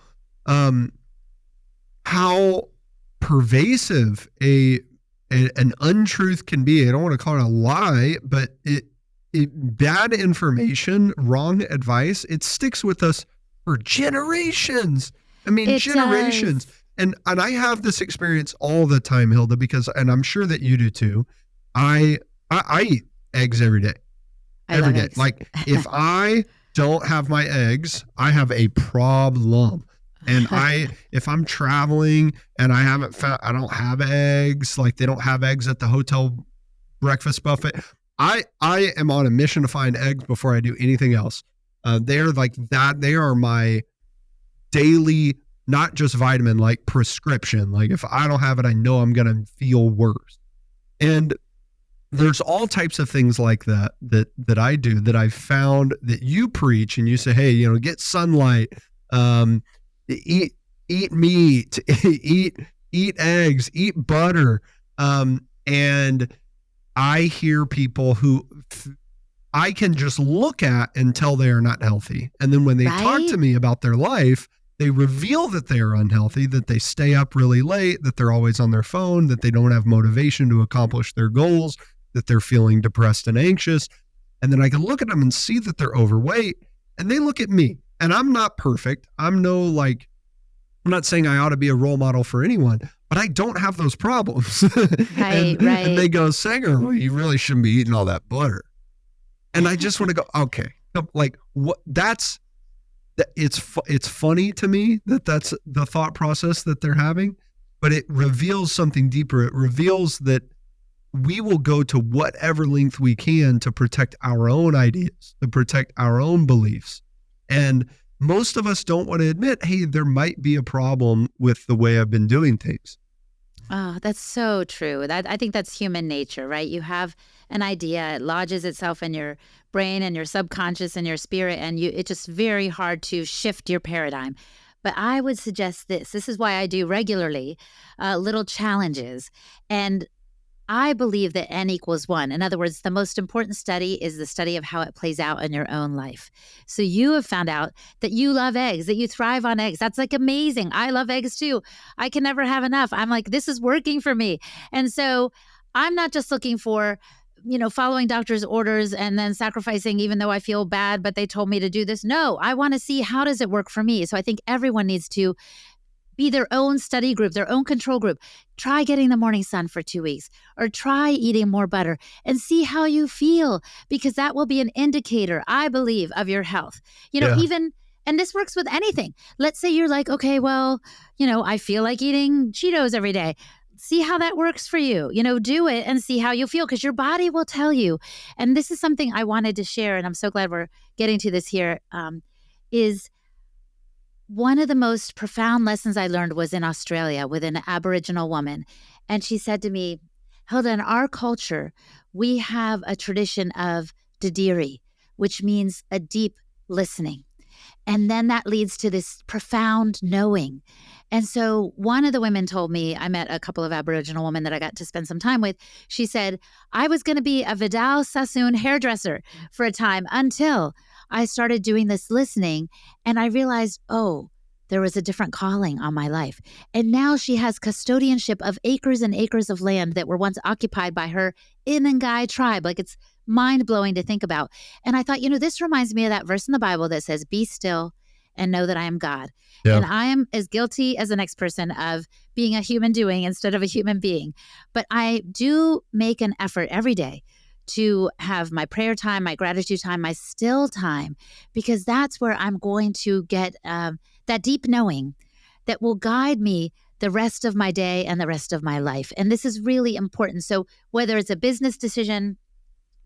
pervasive an untruth can be. I don't want to call it a lie, but bad information, wrong advice, it sticks with us for generations. I mean, generations. Does. And I have this experience all the time, Hilda, and I'm sure that you do too. I eat eggs every day. Every day. Eggs. Like if I don't have my eggs, I have a problem. And if I'm traveling and I don't have eggs, like they don't have eggs at the hotel breakfast buffet, I am on a mission to find eggs before I do anything else. They are like that. They are my daily, not just vitamin, like prescription. Like if I don't have it, I know I'm going to feel worse. And there's all types of things like that I do that I've found that you preach and you say, hey, get sunlight, eat meat, eat eggs, eat butter. And I hear people who I can just look at and tell they are not healthy. And then when they talk to me about their life, they reveal that they are unhealthy, that they stay up really late, that they're always on their phone, that they don't have motivation to accomplish their goals, that they're feeling depressed and anxious. And then I can look at them and see that they're overweight, and they look at me. And I'm not perfect. I'm not saying I ought to be a role model for anyone, but I don't have those problems. Right. And they go, Sanger, well, you really shouldn't be eating all that butter. And I just want to go, okay, like what? It's funny to me that that's the thought process that they're having. but it reveals something deeper. It reveals that we will go to whatever length we can to protect our own ideas, to protect our own beliefs. And most of us don't want to admit, hey, there might be a problem with the way I've been doing things. Oh, that's so true. I think that's human nature, right? You have an idea, it lodges itself in your brain and your subconscious and your spirit, and it's just very hard to shift your paradigm. But I would suggest this. This is why I do regularly little challenges. And I believe that N equals 1. In other words, the most important study is the study of how it plays out in your own life. So you have found out that you love eggs, that you thrive on eggs. That's like amazing. I love eggs too. I can never have enough. I'm like, this is working for me. And so I'm not just looking for, following doctor's orders and then sacrificing even though I feel bad, but they told me to do this. No, I want to see how does it work for me. So I think everyone needs to be their own study group, their own control group. Try getting the morning sun for 2 weeks, or try eating more butter and see how you feel, because that will be an indicator, I believe, of your health. Even, and this works with anything. Let's say you're like, okay, well, I feel like eating Cheetos every day. See how that works for you. Do it and see how you feel, because your body will tell you. And this is something I wanted to share, and I'm so glad we're getting to this here, is one of the most profound lessons I learned was in Australia with an Aboriginal woman. And she said to me, Hilda, in our culture, we have a tradition of didiri, which means a deep listening. And then that leads to this profound knowing. And so one of the women told me, I met a couple of Aboriginal women that I got to spend some time with. She said, I was going to be a Vidal Sassoon hairdresser for a time until I started doing this listening, and I realized, there was a different calling on my life. And now she has custodianship of acres and acres of land that were once occupied by her Inangai tribe. Like, it's mind-blowing to think about. And I thought, this reminds me of that verse in the Bible that says, be still and know that I am God. Yeah. And I am as guilty as the next person of being a human doing instead of a human being. But I do make an effort every day to have my prayer time, my gratitude time, my still time, because that's where I'm going to get that deep knowing that will guide me the rest of my day and the rest of my life. And this is really important. So whether it's a business decision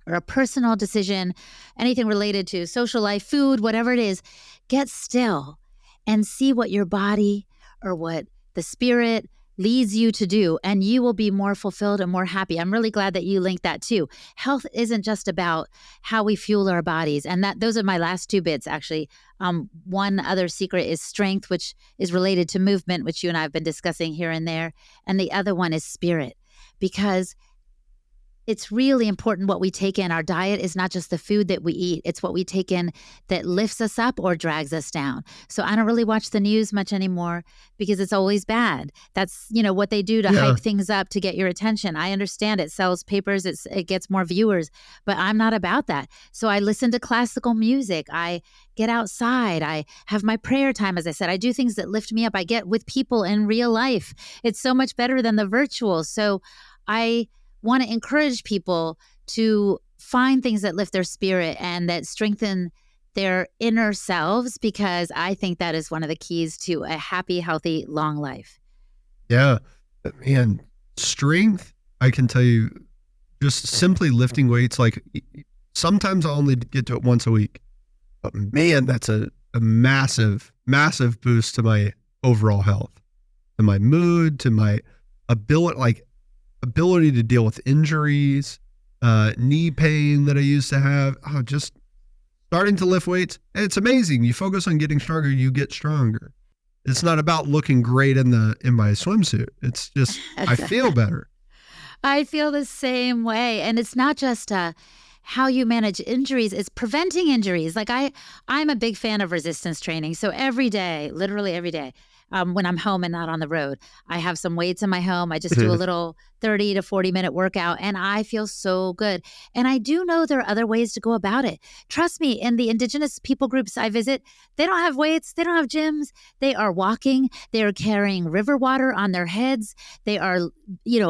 or a personal decision, anything related to social life, food, whatever it is, get still and see what your body or what the spirit leads you to do, and you will be more fulfilled and more happy. I'm really glad that you linked that too. Health isn't just about how we fuel our bodies. And those are my last 2 bits, actually. One other secret is strength, which is related to movement, which you and I have been discussing here and there. And the other one is spirit, because it's really important what we take in. Our diet is not just the food that we eat. It's what we take in that lifts us up or drags us down. So I don't really watch the news much anymore because it's always bad. That's, what they do to hype things up to get your attention. I understand it sells papers, it gets more viewers, but I'm not about that. So I listen to classical music. I get outside. I have my prayer time. As I said, I do things that lift me up. I get with people in real life. It's so much better than the virtual. So I want to encourage people to find things that lift their spirit and that strengthen their inner selves, because I think that is one of the keys to a happy, healthy, long life. Yeah. Man, strength, I can tell you, just simply lifting weights, like sometimes I'll only get to it once a week. But man, that's a massive, massive boost to my overall health, to my mood, to my ability to deal with injuries, knee pain that I used to have. Just starting to lift weights. And it's amazing. You focus on getting stronger, you get stronger. It's not about looking great in my swimsuit. It's just, I feel better. I feel the same way. And it's not just how you manage injuries, it's preventing injuries. Like I'm a big fan of resistance training. So every day, literally every day, when I'm home and not on the road, I have some weights in my home. I just do a little 30 to 40 minute workout, and I feel so good. And I do know there are other ways to go about it. Trust me, in the indigenous people groups I visit, they don't have weights. They don't have gyms. They are walking. They are carrying river water on their heads. They are,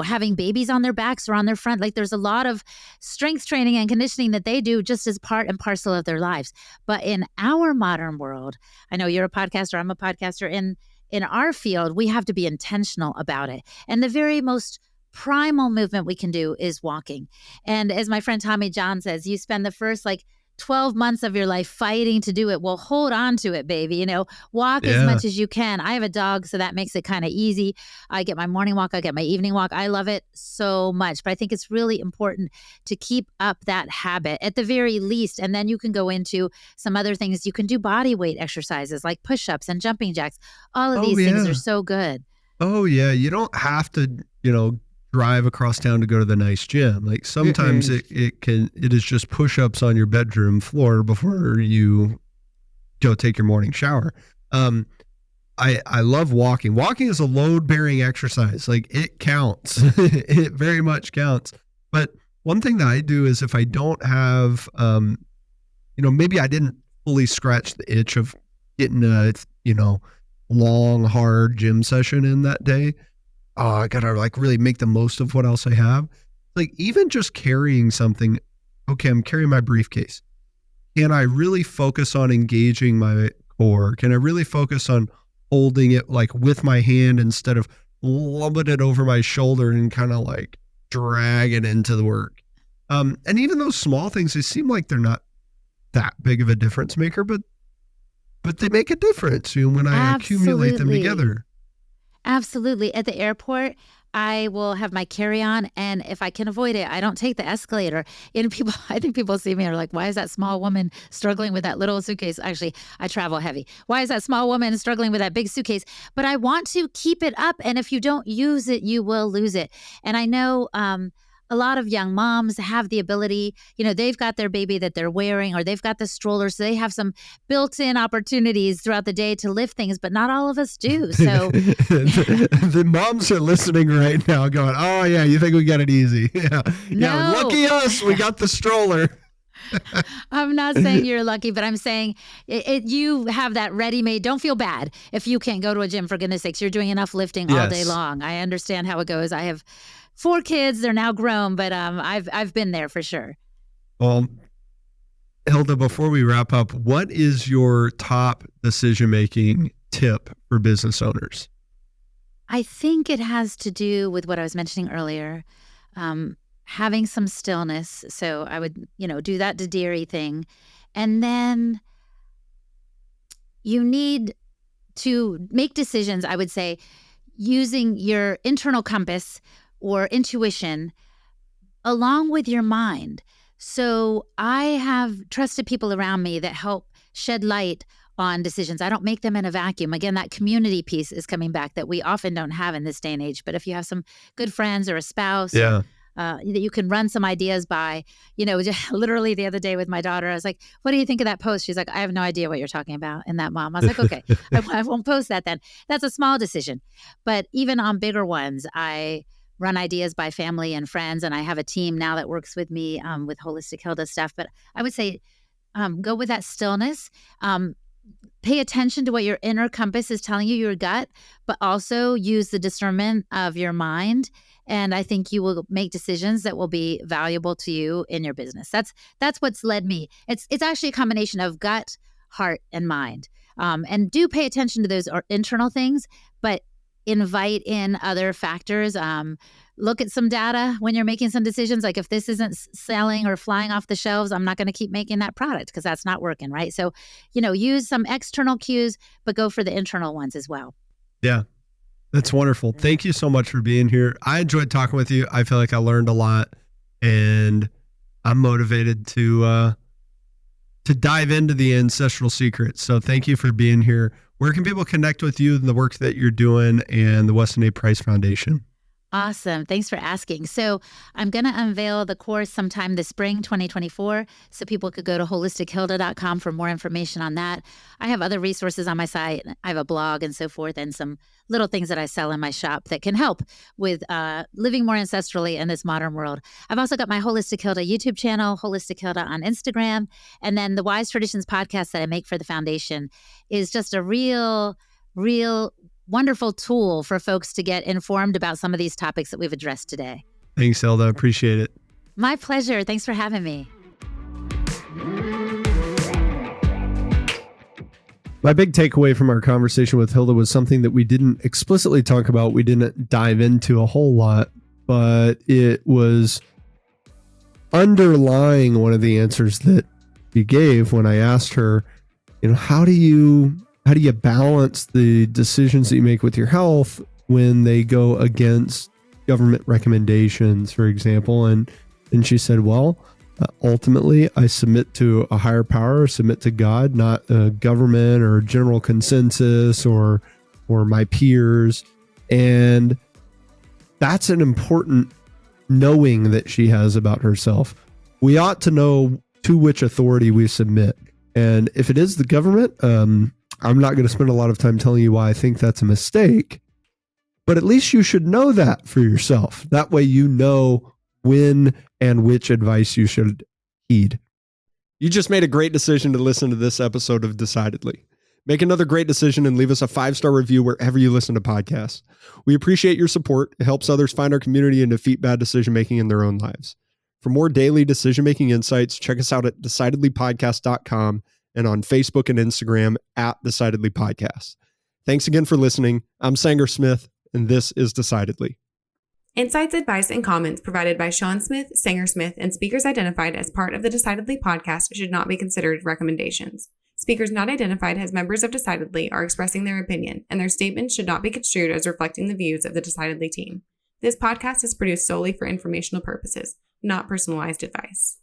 having babies on their backs or on their front. Like, there's a lot of strength training and conditioning that they do just as part and parcel of their lives. But in our modern world, I know you're a podcaster, I'm a podcaster, in in our field, we have to be intentional about it. And the very most primal movement we can do is walking. And as my friend Tommy John says, you spend the first 12 months of your life fighting to do it. Well, hold on to it, baby. Walk as much as you can. I have a dog, so that makes it kind of easy. I get my morning walk. I get my evening walk. I love it so much. But I think it's really important to keep up that habit at the very least. And then you can go into some other things. You can do body weight exercises like push-ups and jumping jacks. All of these things are so good. Oh, yeah. You don't have to, drive across town to go to the nice gym. Like sometimes it is just push-ups on your bedroom floor before you go take your morning shower. I love walking. Walking is a load-bearing exercise. Like it counts. It very much counts. But one thing that I do is if I don't have, maybe I didn't fully scratch the itch of getting a, long, hard gym session in that day. Oh, I gotta really make the most of what else I have. Like even just carrying something. Okay, I'm carrying my briefcase. Can I really focus on engaging my core? Can I really focus on holding it with my hand instead of lumbing it over my shoulder and kind of drag it into the work? And even those small things, they seem like they're not that big of a difference maker, but they make a difference when I accumulate them together. Absolutely. At the airport, I will have my carry-on, and if I can avoid it, I don't take the escalator. I think people see me and are like, why is that small woman struggling with that little suitcase? Actually, I travel heavy. Why is that small woman struggling with that big suitcase? But I want to keep it up, and if you don't use it, you will lose it. And I know a lot of young moms have the ability, they've got their baby that they're wearing, or they've got the stroller, so they have some built-in opportunities throughout the day to lift things, but not all of us do. So the moms are listening right now going, oh yeah, you think we got it easy. Yeah. No. Yeah, lucky us, we got the stroller. I'm not saying you're lucky, but I'm saying you have that ready-made. Don't feel bad if you can't go to a gym, for goodness sakes. You're doing enough lifting all day long. I understand how it goes. I have 4 kids. They're now grown, but I've been there for sure. Well, Hilda, before we wrap up, what is your top decision-making tip for business owners? I think it has to do with what I was mentioning earlier, having some stillness. So I would, do that Dadiri thing. And then you need to make decisions, I would say, using your internal compass or intuition along with your mind. So I have trusted people around me that help shed light on decisions. I don't make them in a vacuum. Again, that community piece is coming back that we often don't have in this day and age. But if you have some good friends or a spouse that you can run some ideas by, just literally the other day with my daughter, I was like, what do you think of that post? She's like, I have no idea what you're talking about in that, Mom. I was like, okay, I won't post that then. That's a small decision. But even on bigger ones, I run ideas by family and friends, and I have a team now that works with me with Holistic Hilda stuff. But I would say go with that stillness. Pay attention to what your inner compass is telling you, your gut, but also use the discernment of your mind. And I think you will make decisions that will be valuable to you in your business. That's what's led me. It's actually a combination of gut, heart, and mind. And do pay attention to those internal things, but invite in other factors. Look at some data when you're making some decisions. Like if this isn't selling or flying off the shelves, I'm not going to keep making that product because that's not working, right? So, use some external cues, but go for the internal ones as well. Yeah, that's wonderful. Thank you so much for being here. I enjoyed talking with you. I feel like I learned a lot, and I'm motivated to dive into the ancestral secrets. So thank you for being here. Where can people connect with you and the work that you're doing and the Weston A. Price Foundation? Awesome. Thanks for asking. So I'm going to unveil the course sometime this spring, 2024. So people could go to holistichilda.com for more information on that. I have other resources on my site. I have a blog and so forth, and some little things that I sell in my shop that can help with living more ancestrally in this modern world. I've also got my Holistic Hilda YouTube channel, Holistic Hilda on Instagram. And then the Wise Traditions podcast that I make for the foundation is just a real wonderful tool for folks to get informed about some of these topics that we've addressed today. Thanks, Hilda. Appreciate it. My pleasure. Thanks for having me. My big takeaway from our conversation with Hilda was something that we didn't explicitly talk about. We didn't dive into a whole lot, but it was underlying one of the answers that she gave when I asked her, how do you balance the decisions that you make with your health when they go against government recommendations, for example? And she said, well, ultimately, I submit to a higher power, submit to God, not a government or general consensus or my peers. And that's an important knowing that she has about herself. We ought to know to which authority we submit. And if it is the government, I'm not going to spend a lot of time telling you why I think that's a mistake, but at least you should know that for yourself. That way you know when and which advice you should heed. You just made a great decision to listen to this episode of Decidedly. Make another great decision and leave us a 5-star review wherever you listen to podcasts. We appreciate your support. It helps others find our community and defeat bad decision-making in their own lives. For more daily decision-making insights, check us out at decidedlypodcast.com and on Facebook and Instagram at Decidedly Podcast. Thanks again for listening. I'm Sanger Smith, and this is Decidedly. Insights, advice, and comments provided by Sean Smith, Sanger Smith, and speakers identified as part of the Decidedly podcast should not be considered recommendations. Speakers not identified as members of Decidedly are expressing their opinion, and their statements should not be construed as reflecting the views of the Decidedly team. This podcast is produced solely for informational purposes, not personalized advice.